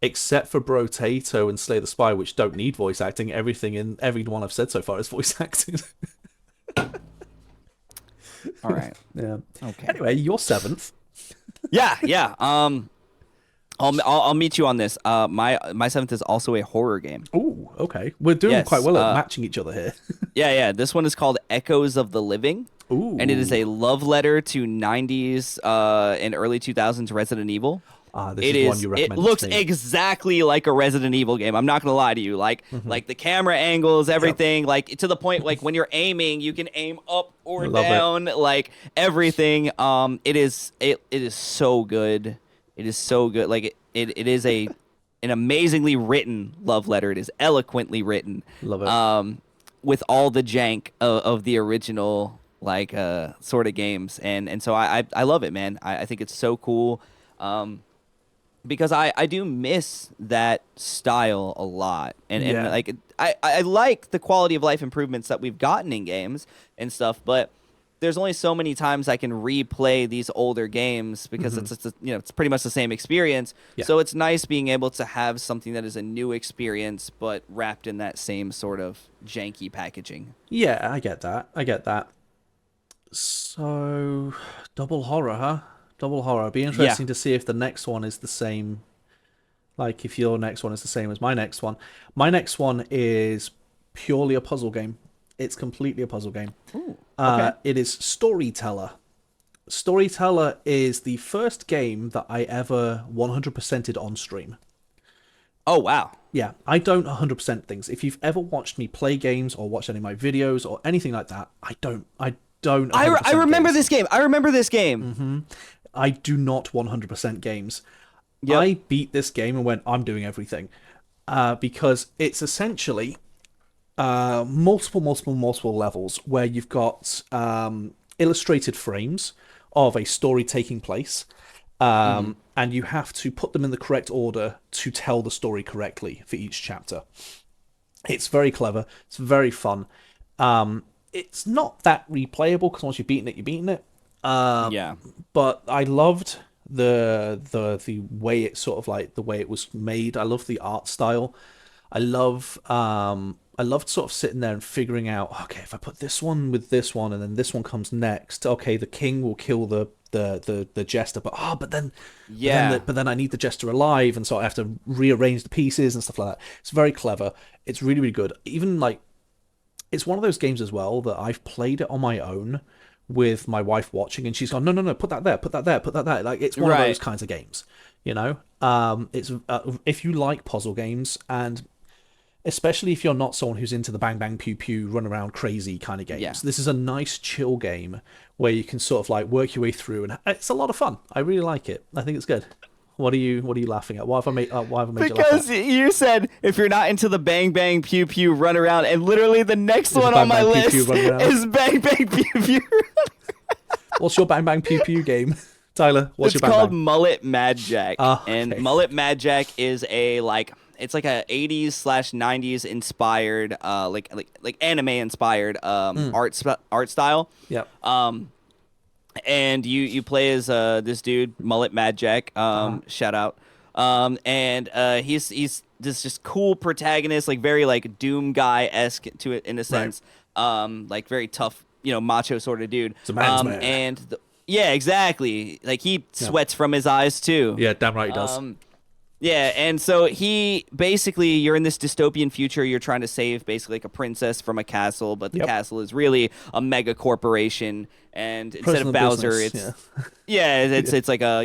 except for Brotato and Slay the Spire, which don't need voice acting, everything in every one I've said so far is voice acted. All right. Yeah. Okay. Anyway, you're seventh. Yeah. I'll meet you on this. My seventh is also a horror game. Ooh, okay. We're doing quite well at matching each other here. Yeah. This one is called Echoes of the Living. Ooh. And it is a love letter to 90s and early 2000s Resident Evil. This is one you recommended. It looks to me. exactly like a Resident Evil game. I'm not gonna lie to you. Like the camera angles, everything, like to the point like when you're aiming, you can aim up or down, like everything. It is so good. It is so good. Like it is an amazingly written love letter. It is eloquently written. Love it. With all the jank of the original like sort of games, and so I love it, man. I think it's so cool. Because I do miss that style a lot, and like I like the quality of life improvements that we've gotten in games and stuff, but there's only so many times I can replay these older games because it's pretty much the same experience. Yeah. So it's nice being able to have something that is a new experience but wrapped in that same sort of janky packaging. Yeah, I get that. So double horror, huh? Double horror. It'd be interesting to see if the next one is the same. Like, if your next one is the same as my next one. My next one is purely a puzzle game. It's completely a puzzle game. Ooh, okay. It is Storyteller. Storyteller is the first game that I ever 100%ed on stream. Oh, wow. Yeah, I don't 100% things. If you've ever watched me play games or watched any of my videos or anything like that, I don't. I remember this game. I remember this game. Mm-hmm. I do not 100% games. Yep. I beat this game and went, I'm doing everything. Because it's essentially multiple levels where you've got illustrated frames of a story taking place. And you have to put them in the correct order to tell the story correctly for each chapter. It's very clever. It's very fun. It's not that replayable because once you've beaten it, you've beaten it. But I loved the way it sort of like the way it was made. I love the art style. I loved sort of sitting there and figuring out, okay, if I put this one with this one and then this one comes next, okay, the king will kill the jester, but then I need the jester alive, and so I have to rearrange the pieces and stuff like that. It's very clever. It's really, really good. Even like, it's one of those games as well that I've played it on my own with my wife watching, and she's gone, no, put that there, put that there, put that there. Like, it's one of those kinds of games, you know. It's if you like puzzle games, and especially if you're not someone who's into the bang bang pew pew run around crazy kind of games, this is a nice chill game where you can sort of like work your way through, and it's a lot of fun. I really like it. I think it's good. What are you laughing at? Why have I made you laugh at? Because you said if you're not into the bang bang pew pew run around, and literally the next one on my list is bang bang pew pew. What's your bang bang pew pew game, Tyler? It's called Mullet Madjack, and Mullet Madjack is it's like a 80s/90s inspired, like anime inspired art style. Yep. And you play as this dude Mullet Madjack. Shout out. And he's this just cool protagonist, like very like Doom guy-esque to it in a Right. sense, like very tough, macho sort of dude. It's a man's man. Yeah, exactly. Like he Yeah. sweats from his eyes too. Yeah, damn right he does. Yeah, and so he basically, you're in this dystopian future. You're trying to save basically like a princess from a castle, but the Yep. castle is really a mega corporation. And instead of Personal Bowser, business. it's yeah, it's like a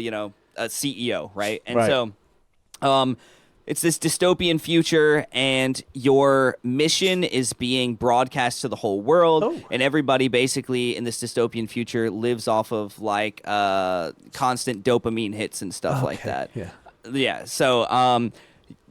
CEO, right? And Right. so, um, it's this dystopian future, and your mission is being broadcast to the whole world, Oh. and everybody basically in this dystopian future lives off of like constant dopamine hits and stuff like Okay. that. Yeah. Yeah. So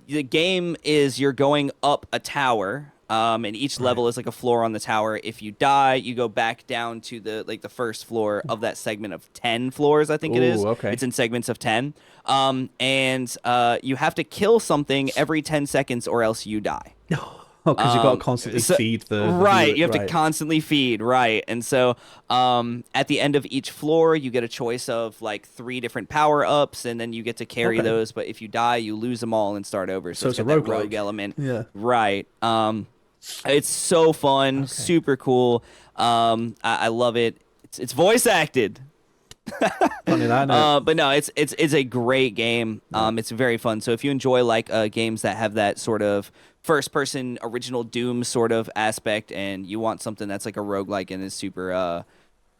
the game is you're going up a tower. And each level Right. is like a floor on the tower. If you die, you go back down to the first floor of that segment of 10 floors, I think it is. Ooh, okay. It's in segments of 10. And you have to kill something every 10 seconds or else you die. Oh, because you've got to constantly feed the right, viewer- you have to right. constantly feed, right. And so at the end of each floor you get a choice of like 3 different power-ups, and then you get to carry Okay. those, but if you die you lose them all and start over. So it's it's a got that roguelike. rogue element. Yeah. Right. It's so fun, super cool. I love it. It's voice acted. Funny that. No. But no, it's a great game. It's very fun. So if you enjoy like games that have that sort of first person original Doom sort of aspect, and you want something that's like a roguelike and is super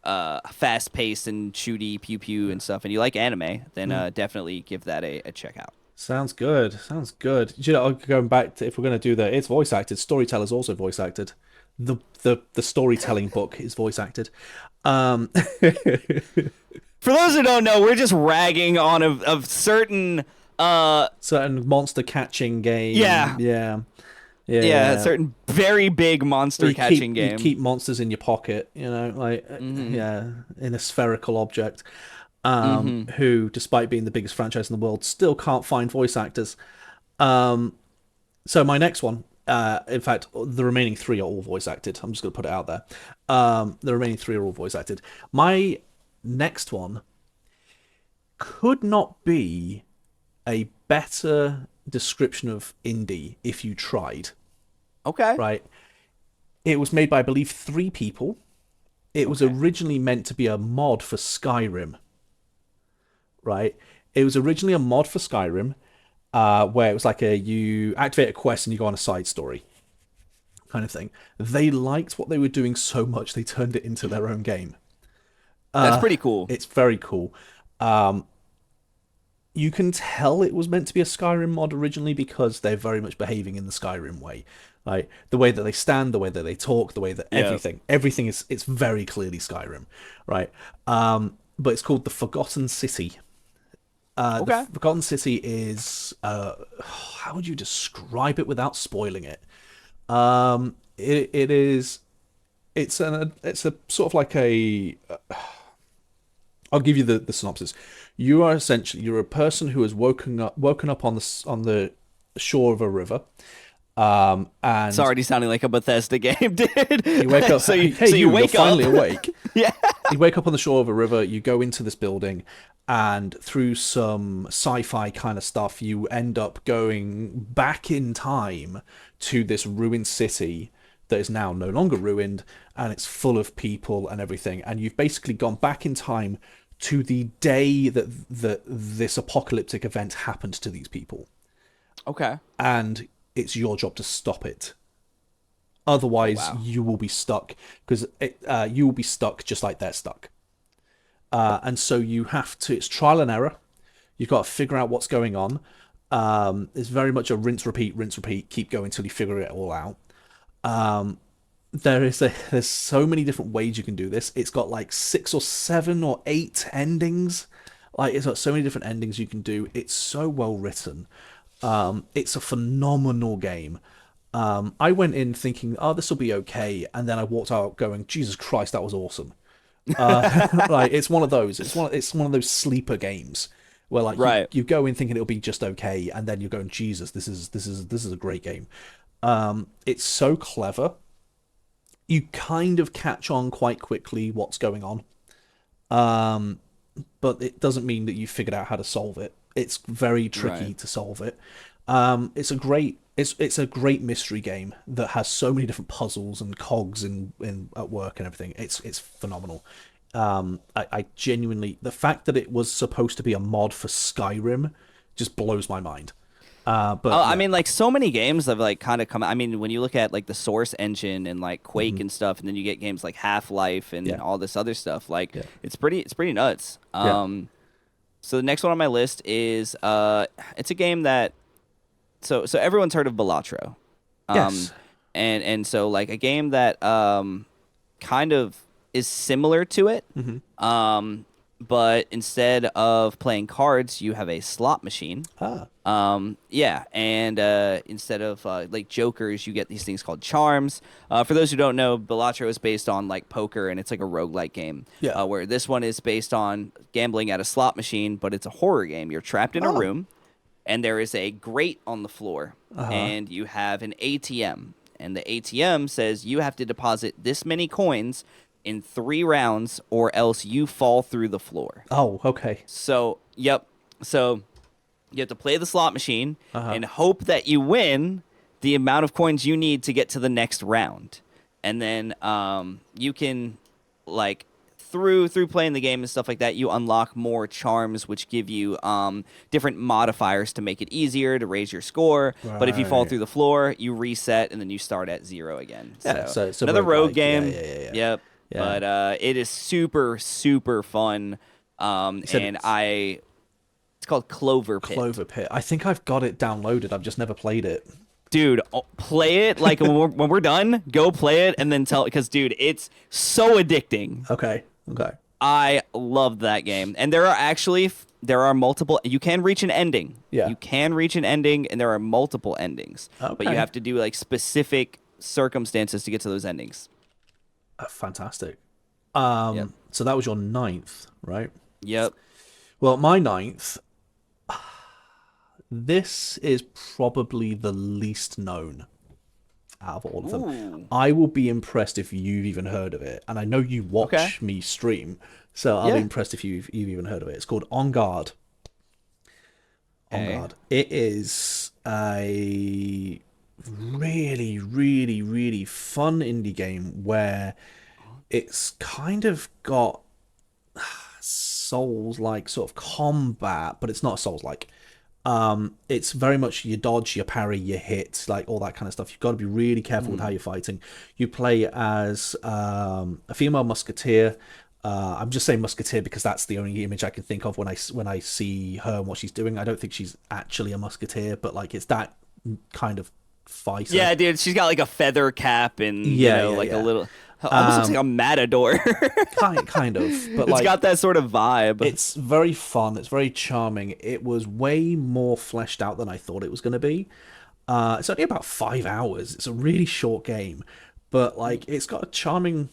fast paced and shooty pew pew and stuff, and you like anime, then definitely give that a check out. Sounds good. Sounds good. You know, going back to if we're going to do that, it's voice acted. Storyteller's also voice acted. The storytelling book is voice acted. For those who don't know, we're just ragging on of certain Certain monster catching game. Yeah. Yeah. yeah, certain very big monster catching game. You keep monsters in your pocket, you know, like yeah, in a spherical object. Who, despite being the biggest franchise in the world, still can't find voice actors. So my next one, in fact, the remaining 3 are all voice acted. I'm just going to put it out there. The remaining 3 are all voice acted. My next one could not be a better description of indie if you tried. Okay. Right? It was made by, I believe, 3 people. It was originally meant to be a mod for Skyrim. Right? It was originally a mod for Skyrim, where it was like you activate a quest and you go on a side story kind of thing. They liked what they were doing so much they turned it into their own game. That's pretty cool. It's very cool. You can tell it was meant to be a Skyrim mod originally because they're very much behaving in the Skyrim way. Like the way that they stand, the way that they talk, the way that everything is, it's very clearly Skyrim, right? But it's called the Forgotten City. The Forgotten City is how would you describe it without spoiling it? It's a sort of like a I'll give you the synopsis. You're a person who has woken up on the shore of a river. And It's already sounding like a Bethesda game, dude. you wake up. you wake you're up. finally awake. Yeah. You wake up on the shore of a river. You go into this building, and through some sci-fi kind of stuff, you end up going back in time to this ruined city that is now no longer ruined, and it's full of people and everything. And you've basically gone back in time to the day that this apocalyptic event happened to these people. Okay. And it's your job to stop it. Otherwise, you will be stuck, because you will be stuck just like they're stuck. And so you have to, it's trial and error. You've got to figure out what's going on. It's very much a rinse, repeat, keep going until you figure it all out. There's so many different ways you can do this. It's got like 6 or 7 or 8 endings. Like, it's got so many different endings you can do. It's so well written. It's a phenomenal game. I went in thinking, oh, this will be okay, and then I walked out going, Jesus Christ, that was awesome. Like, it's one of those. It's one of those sleeper games where like you go in thinking it'll be just okay, and then you're going, Jesus, this is a great game. It's so clever. You kind of catch on quite quickly what's going on, but it doesn't mean that you figured out how to solve it. It's very tricky Right. to solve it. It's a great mystery game that has so many different puzzles and cogs in at work and everything. It's phenomenal. I genuinely, the fact that it was supposed to be a mod for Skyrim just blows my mind. Oh, But I yeah, mean, like so many games have like kind of come. I mean, when you look at like the Source engine and like Quake and stuff, and then you get games like Half Life and yeah, all this other stuff, like yeah, it's pretty nuts. yeah. So the next one on my list is it's a game that so everyone's heard of Balatro, um, Yes. and so like a game that kind of is similar to it, Hmm. um, but instead of playing cards, you have a slot machine. Ah. Yeah, and instead of like jokers, you get these things called charms. For those who don't know, Balatro is based on like poker, and it's like a roguelike game. Yeah. Where this one is based on gambling at a slot machine, but it's a horror game. You're trapped in a Oh. room, and there is a grate on the floor, Uh-huh. and you have an ATM, and the ATM says you have to deposit this many coins in 3 rounds, or else you fall through the floor. Oh, okay. So, yep. So you have to play the slot machine Uh-huh. and hope that you win the amount of coins you need to get to the next round. And then you can like through playing the game and stuff like that, you unlock more charms which give you different modifiers to make it easier to raise your score. But if you fall Right. through the floor, you reset and then you start at 0 again. Yeah, So so it's a another rogue roguelike. Yeah, game. yeah, yeah, yeah. Yep. Yeah. But it is super super fun. You said And it's it's called Clover Pit. Clover Pit. I think I've got it downloaded. I've just never played it. Dude, play it like when we're done, go play it and then tell, because dude, it's so addicting. Okay. Okay. I love that game. And there are multiple, you can reach an ending. Yeah. You can reach an ending and there are multiple endings. But you Okay. have to do like specific circumstances to get to those endings. Fantastic. Yep. So that was your ninth, right? Yep. Well, my ninth. This is probably the least known out of all of them. Ooh. I will be impressed if you've even heard of it, and I know you watch Okay. me stream, so I'll be Yeah. impressed if you've even heard of it. It's called On Guard. On Okay. Guard. It is a really, really, really fun indie game where it's kind of got Souls-like sort of combat, but it's not Souls-like. It's very much you dodge, you parry, you hit, like all that kind of stuff. You've got to be really careful with how you're fighting. You play as a female musketeer. I'm just saying musketeer because that's the only image I can think of when I see her and what she's doing. I don't think she's actually a musketeer, but like it's that kind of fighter. Yeah, dude, she's got like a feather cap and Yeah, yeah, like yeah. a little, almost looks like a matador. kind of, but It's like got that sort of vibe. it's very fun. It's very charming. It was way more fleshed out than I thought it was going to be. It's only about 5 hours. It's a really short game, but like it's got a charming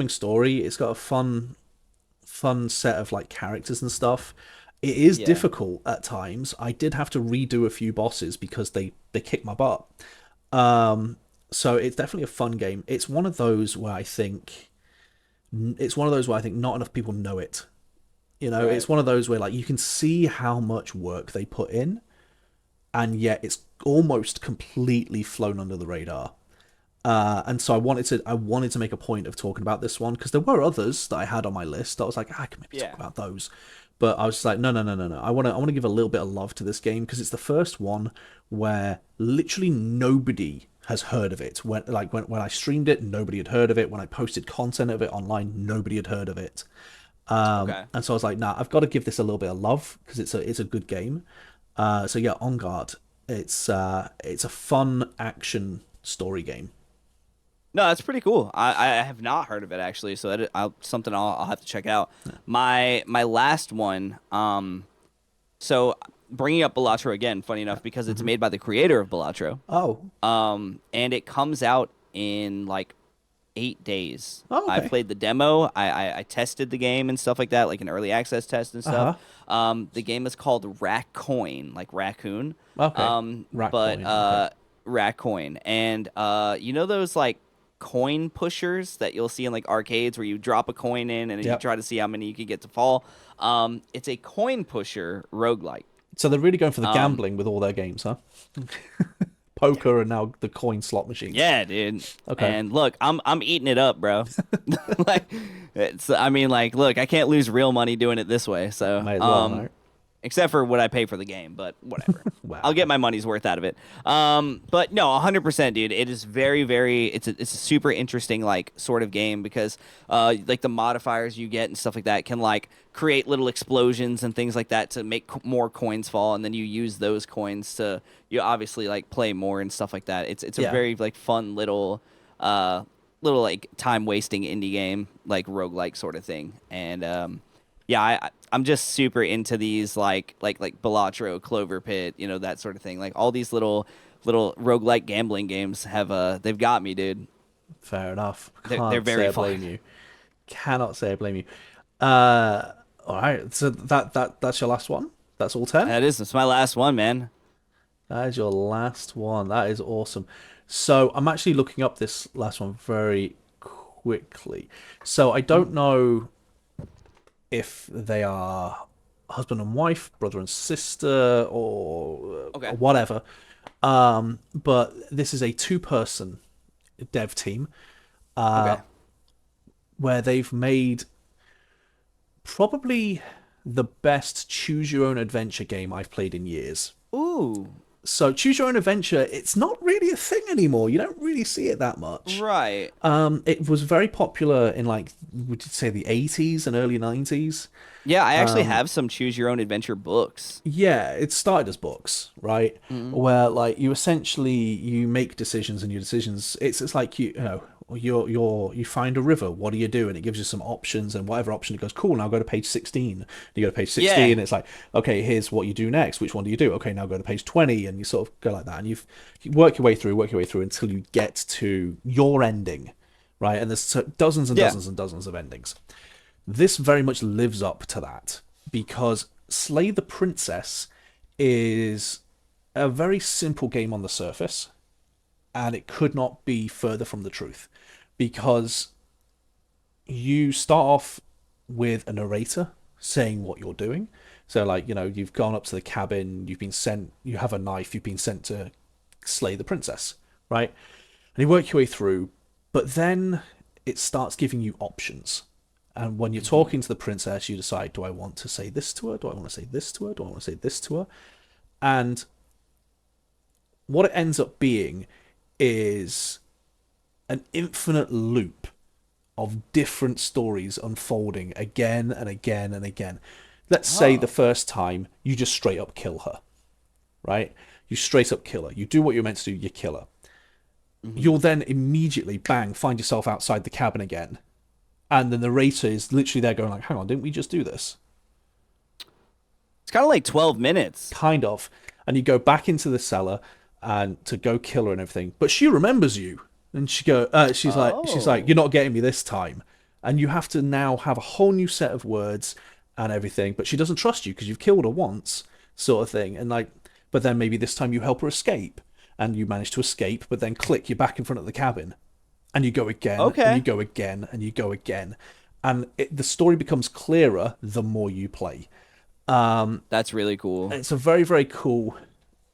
story. It's got a fun set of like characters and stuff. It is Yeah. difficult at times. I did have to redo a few bosses because they kicked my butt. So it's definitely a fun game. It's one of those where I think not enough people know it. You know, Right. it's one of those where like you can see how much work they put in, and yet it's almost completely flown under the radar. And so I wanted to make a point of talking about this one because there were others that I had on my list. I was like, I can maybe Yeah. talk about those, but I was just like, no. I want to give a little bit of love to this game because it's the first one where literally nobody has heard of it. When I streamed it, nobody had heard of it. When I posted content of it online, nobody had heard of it. Okay. And so I was like, nah, I've got to give this a little bit of love because it's a good game. So yeah, On Guard. It's a fun action story game. No, that's pretty cool. I have not heard of it actually, so something I'll have to check out. My last one. So bringing up Balatro again, funny enough, because it's made by the creator of Balatro. Oh, And it comes out in like 8 days. Oh, I okay. played the demo. I tested the game and stuff like that, like an early access test and stuff. The game is called Raccoin, like raccoon. Okay. But Raccoin, okay. Raccoin, and you know those like coin pushers that you'll see in like arcades where you drop a coin in and then you Yep. try to see how many you can get to fall. It's a coin pusher roguelike. So they're really going for the Um, gambling with all their games, huh? Poker and now the coin slot machines. yeah, dude. Okay. And look, I'm eating it up, bro. Like, I mean, like, look, I can't lose real money doing it this way. So, May as well, right? except for what I pay for the game, but whatever. I'll Wow. get my money's worth out of it. But no, 100%, dude. It is very, very. It's a super interesting like sort of game because like the modifiers you get and stuff like that can like create little explosions and things like that to make more coins fall, and then you use those coins to you obviously like play more and stuff like that. It's a Yeah. very like fun little like time wasting indie game like roguelike sort of thing, and yeah, I'm just super into these like Balatro, Clover Pit, you know, that sort of thing. Like all these little roguelike gambling games have they've got me, dude. Fair enough. They're Can't say very I blame fun. you. Cannot say I blame you. Uh, all right. So that's your last one. That's all 10. It's my last one, man. That is your last one. That is awesome. So I'm actually looking up this last one very quickly. So I don't know if they are husband and wife, brother and sister, or Okay. whatever. But this is a two-person dev team Okay. where they've made probably the best choose your own adventure game I've played in years. Ooh. So choose your own adventure, it's not really a thing anymore. You don't really see it that much. Right. It was very popular in like would you say the 80s and early 90s. Yeah, I actually have some choose your own adventure books. Yeah, it started as books, right? Where like you essentially you make decisions and your decisions it's like you know you find a river, what do you do? And it gives you some options and whatever option it goes, cool, now go to page 16. You go to page 16 Yeah. and it's like, okay, here's what you do next. Which one do you do? Okay, now go to page 20 and you sort of go like that and you work your way through until you get to your ending, right? And there's dozens and Yeah. dozens and dozens of endings. This very much lives up to that because Slay the Princess is a very simple game on the surface, and it could not be further from the truth because you start off with a narrator saying what you're doing. So, like, you know, you've gone up to the cabin, you've been sent, you have a knife, you've been sent to slay the princess, right? And you work your way through, but then it starts giving you options. And when you're talking to the princess, you decide, do I want to say this to her? Do I want to say this to her? Do I want to say this to her? And what it ends up being is an infinite loop of different stories unfolding again and again and again. Let's say the Oh. first time you just straight up kill her, right? You straight up kill her. You do what you're meant to do, you kill her. You'll then immediately, bang, find yourself outside the cabin again. And the narrator is literally there going like, hang on, didn't we just do this? It's kind of like 12 minutes. Kind of. And you go back into the cellar and to go kill her and everything. But she remembers you. And she's like, Oh. you're not getting me this time. And you have to now have a whole new set of words and everything. But she doesn't trust you because you've killed her once, sort of thing. And like, but then maybe this time you help her escape. And you manage to escape, but then click, you're back in front of the cabin. And you go again, and Okay. you go again, and you go again. And the story becomes clearer the more you play. That's really cool. It's a very, very,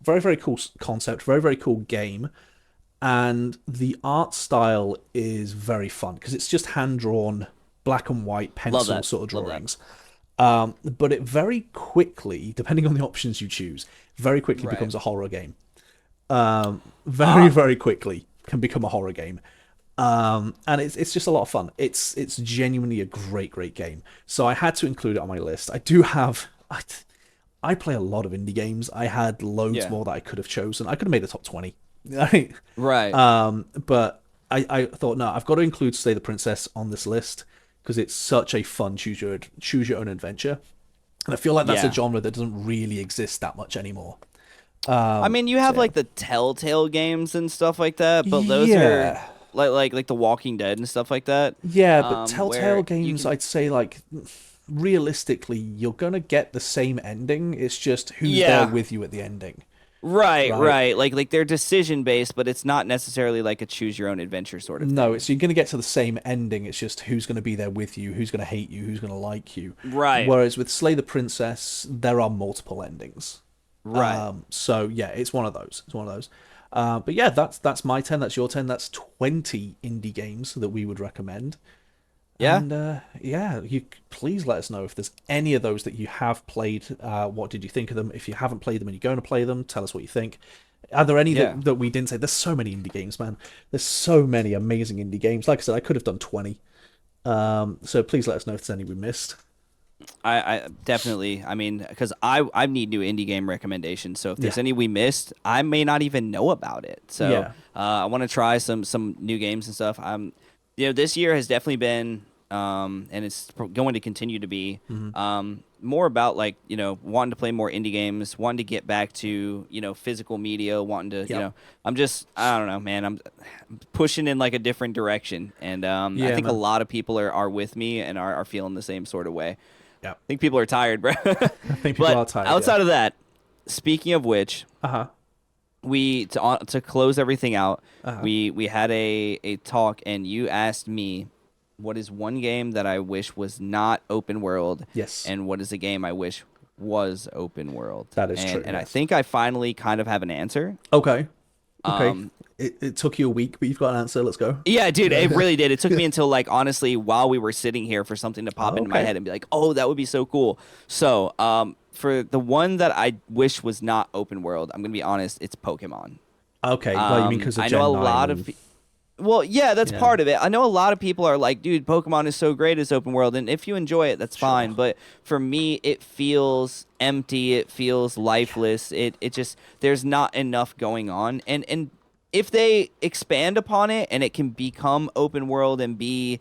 very cool concept, very, very cool game. And the art style is very fun because it's just hand drawn, black and white, Love pencil that. sort of Love that. drawings. But it very quickly, depending on the options you choose, very quickly Right. becomes a horror game. Very, very quickly can become a horror game. And it's just a lot of fun. It's genuinely a great game. So I had to include it on my list. I do have I play a lot of indie games. I had loads Yeah. more that I could have chosen. I could have made the top 20. Right? Right. But I thought no, I've got to include Slay the Princess on this list because it's such a fun choose your own adventure. And I feel like that's a Yeah. genre that doesn't really exist that much anymore. I mean, you have yeah. like the Telltale games and stuff like that, but those Yeah. are like The Walking Dead and stuff like that. Yeah, but where Telltale you games, can- I'd say, like, realistically, you're gonna get the same ending. It's just who's Yeah. there with you at the ending. Right, Right. right. Like they're decision based, but it's not necessarily like a choose your own adventure sort of No, thing. it's you're gonna get to the same ending. It's just who's gonna be there with you, who's gonna hate you, who's gonna like you. Right. Whereas with Slay the Princess, there are multiple endings. Right. So yeah, it's one of those. It's one of those. But yeah, that's my 10. That's your 10. That's 20 indie games that we would recommend. Yeah. And yeah, you please let us know if there's any of those that you have played. What did you think of them? If you haven't played them and you're going to play them, tell us what you think. Are there any Yeah. that we didn't say? There's so many indie games, man. There's so many amazing indie games. Like I said, I could have done 20. So please let us know if there's any we missed. I definitely. I mean, because I need new indie game recommendations. So if there's Yeah, any we missed, I may not even know about it. So yeah, I want to try some new games and stuff. This year has definitely been, and it's going to continue to be, more about like wanting to play more indie games, wanting to get back to physical media, wanting to yep. I don't know, man. I'm pushing in like a different direction, and I Yeah, think a man. lot of people are with me and are feeling the same sort of way. Yeah, I think people are tired, bro. I think people But are tired. Yeah. outside of that, speaking of which, Uh huh. we to close everything out, Uh-huh. we had a talk, and you asked me what is one game that I wish was not open world, Yes, and what is a game I wish was open world. that is and true. and I Yes. think I finally kind of have an answer. Okay. Okay. Um, It took you a week, but you've got an answer. Let's go. Yeah, dude, it really did. It took me until like honestly, while we were sitting here, for something to pop into my Okay. head and be like, "Oh, that would be so cool." So, for the one that I wish was not open world, I'm gonna be honest, it's Pokemon. Okay. Well, you mean because of I know a Gen 9 lot and... of. Well, yeah, that's Yeah. part of it. I know a lot of people are like, "Dude, Pokemon is so great as open world," and if you enjoy it, that's fine. But for me, it feels empty. It feels lifeless. It just there's not enough going on, and if they expand upon it and it can become open world and be,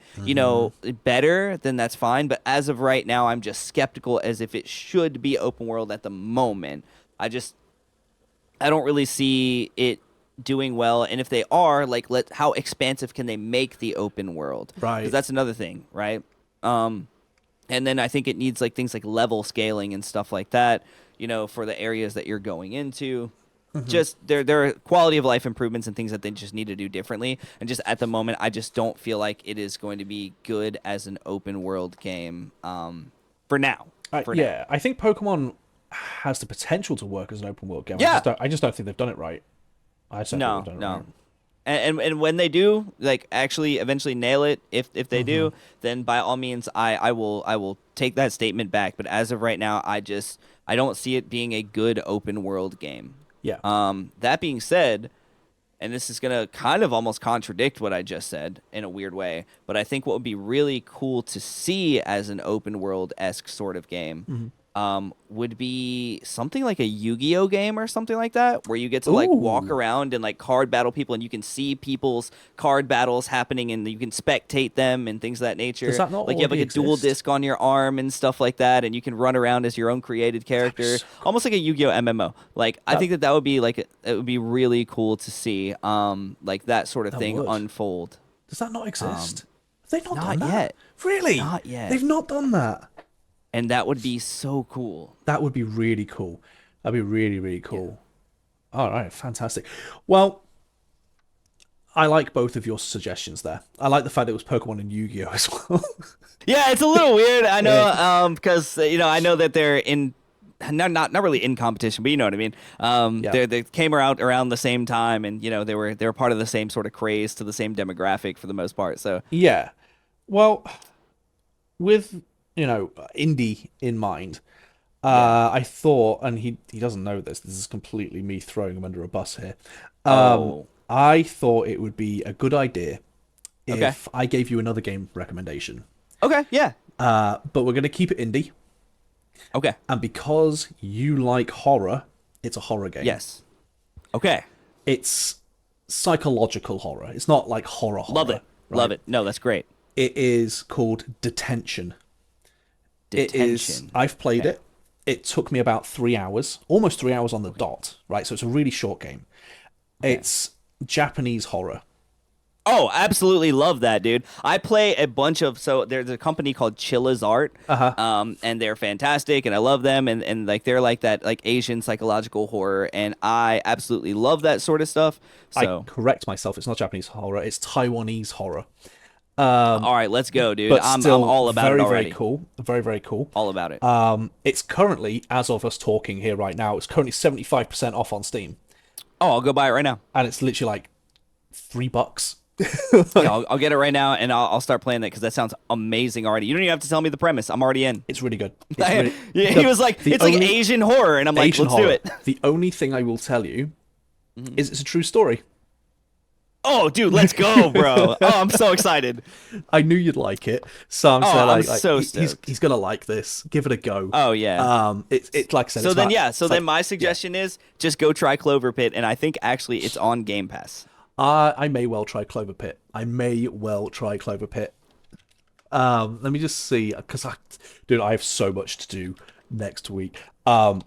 better, then that's fine. But as of right now, I'm just skeptical as if it should be open world at the moment. I don't really see it doing well. And if they are, like, how expansive can they make the open world? Right. Because that's another thing, right? And then I think it needs like things like level scaling and stuff like that, for the areas that you're going into. Just there are quality of life improvements and things that they just need to do differently. And just at the moment, I just don't feel like it is going to be good as an open world game for now. Yeah, I think Pokemon has the potential to work as an open world game. Yeah. I just don't think they've done it right. I just don't No, think they've done it no. right. And when they do, like actually eventually nail it, if they do, then by all means I will take that statement back. But as of right now, I don't see it being a good open world game. Yeah. That being said, and this is gonna kind of almost contradict what I just said in a weird way, but I think what would be really cool to see as an open world-esque sort of game would be something like a Yu-Gi-Oh game or something like that, where you get to like walk Ooh. around and like card battle people, and you can see people's card battles happening, and you can spectate them and things of that nature. Does that not like you have like a already dual exist? disc on your arm and stuff like that, and you can run around as your own created character, so almost like a Yu-Gi-Oh MMO. Like I think that would be like it would be really cool to see like that sort of thing would. unfold. Does that not exist? Have they not Not done that? yet. Really? Not yet. They've not done that. And that would be so cool. That would be really cool. That'd be really, really cool. All right, fantastic. Well, I like both of your suggestions there. I like the fact that it was Pokemon and Yu-Gi-Oh as well. Yeah, it's a little weird. I know, because I know that they're in not really in competition, but you know what I mean. They came around the same time, and they were part of the same sort of craze to the same demographic for the most part. So Yeah. Well, with, indie in mind, I thought, and he doesn't know this is completely me throwing him under a bus here. Oh. I thought it would be a good idea if Okay. I gave you another game recommendation. Okay, yeah, But we're going to keep it indie. okay, And because you like horror, it's a horror game. yes, okay, It's psychological horror. It's not like horror. love it, love it. No, that's great. It is called Detention. It is. Detention. I've played it. It took me about 3 hours, almost 3 hours on the dot. Right, so it's a really short game. It's Japanese horror. Oh, absolutely love that, dude. I play a bunch of there's a company called Chilla's Art, and they're fantastic, and I love them, and like they're like that like Asian psychological horror, and I absolutely love that sort of stuff. So I correct myself. It's not Japanese horror. It's Taiwanese horror. All right, let's go, dude. But I'm still, all about very it already. very cool. Very very cool. All about it. It's currently, as of us talking here right now, it's currently 75% off on Steam, Oh, I'll go buy it right now. and it's literally like $3. Yeah, I'll get it right now, and I'll start playing that because that sounds amazing already. You don't even have to tell me the premise. I'm already in. It's really good. It's really, Yeah, he was like, it's like only- Asian horror, and I'm like, Asian let's horror. do it. The only thing I will tell you is it's a true story. Oh, dude, let's go, bro. Oh, I'm so excited. I knew you'd like it, so I'm saying I'm like, so he's stoked. gonna like this. Give it a go. Oh yeah. It's like I said. So it's then, not- yeah. it's So like- then, my suggestion is just go try Clover Pit, and I think actually it's on Game Pass. I may well try Clover Pit. Let me just see, because dude, I have so much to do next week. I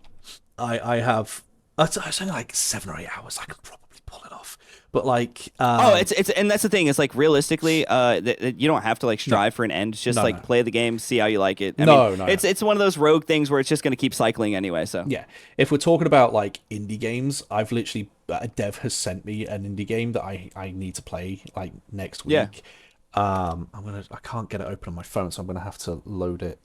have it's only like 7 or 8 hours. I can probably pull it off, but like, Oh, it's and that's the thing. It's like realistically, you don't have to like strive for an end. Just No, like no. play the game, see how you like it. I No, mean, no. It's one of those rogue things where it's just gonna keep cycling anyway. So yeah. If we're talking about like indie games, I've literally a dev has sent me an indie game that I need to play like next week. Yeah. I can't get it open on my phone, so I'm gonna have to load it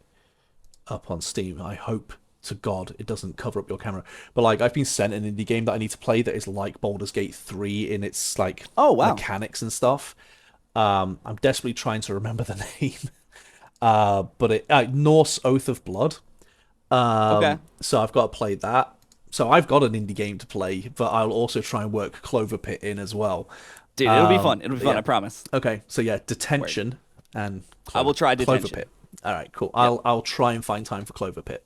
up on Steam. I hope to God it doesn't cover up your camera. But like, I've been sent an indie game that I need to play that is like Baldur's Gate 3 in its like Oh, wow. mechanics and stuff. I'm desperately trying to remember the name. But Norse Oath of Blood. Okay. So I've got to play that. So I've got an indie game to play, but I'll also try and work Clover Pit in as well. dude, it'll be fun. It'll be fun. yeah. I promise. Okay, so yeah, Detention and I will try Clover Detention. Pit. All right, cool. I'll try and find time for Clover Pit.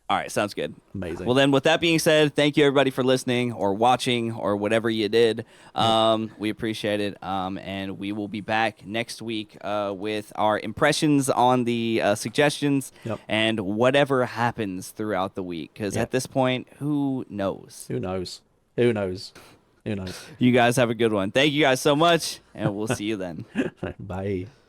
All right, sounds good. Amazing. Well, then, with that being said, thank you everybody for listening or watching or whatever you did. We appreciate it, and we will be back next week with our impressions on the suggestions Yep. and whatever happens throughout the week. Because Yep. at this point, who knows? Who knows? Who knows? Who knows? You guys have a good one. Thank you guys so much, and we'll see you then. Bye.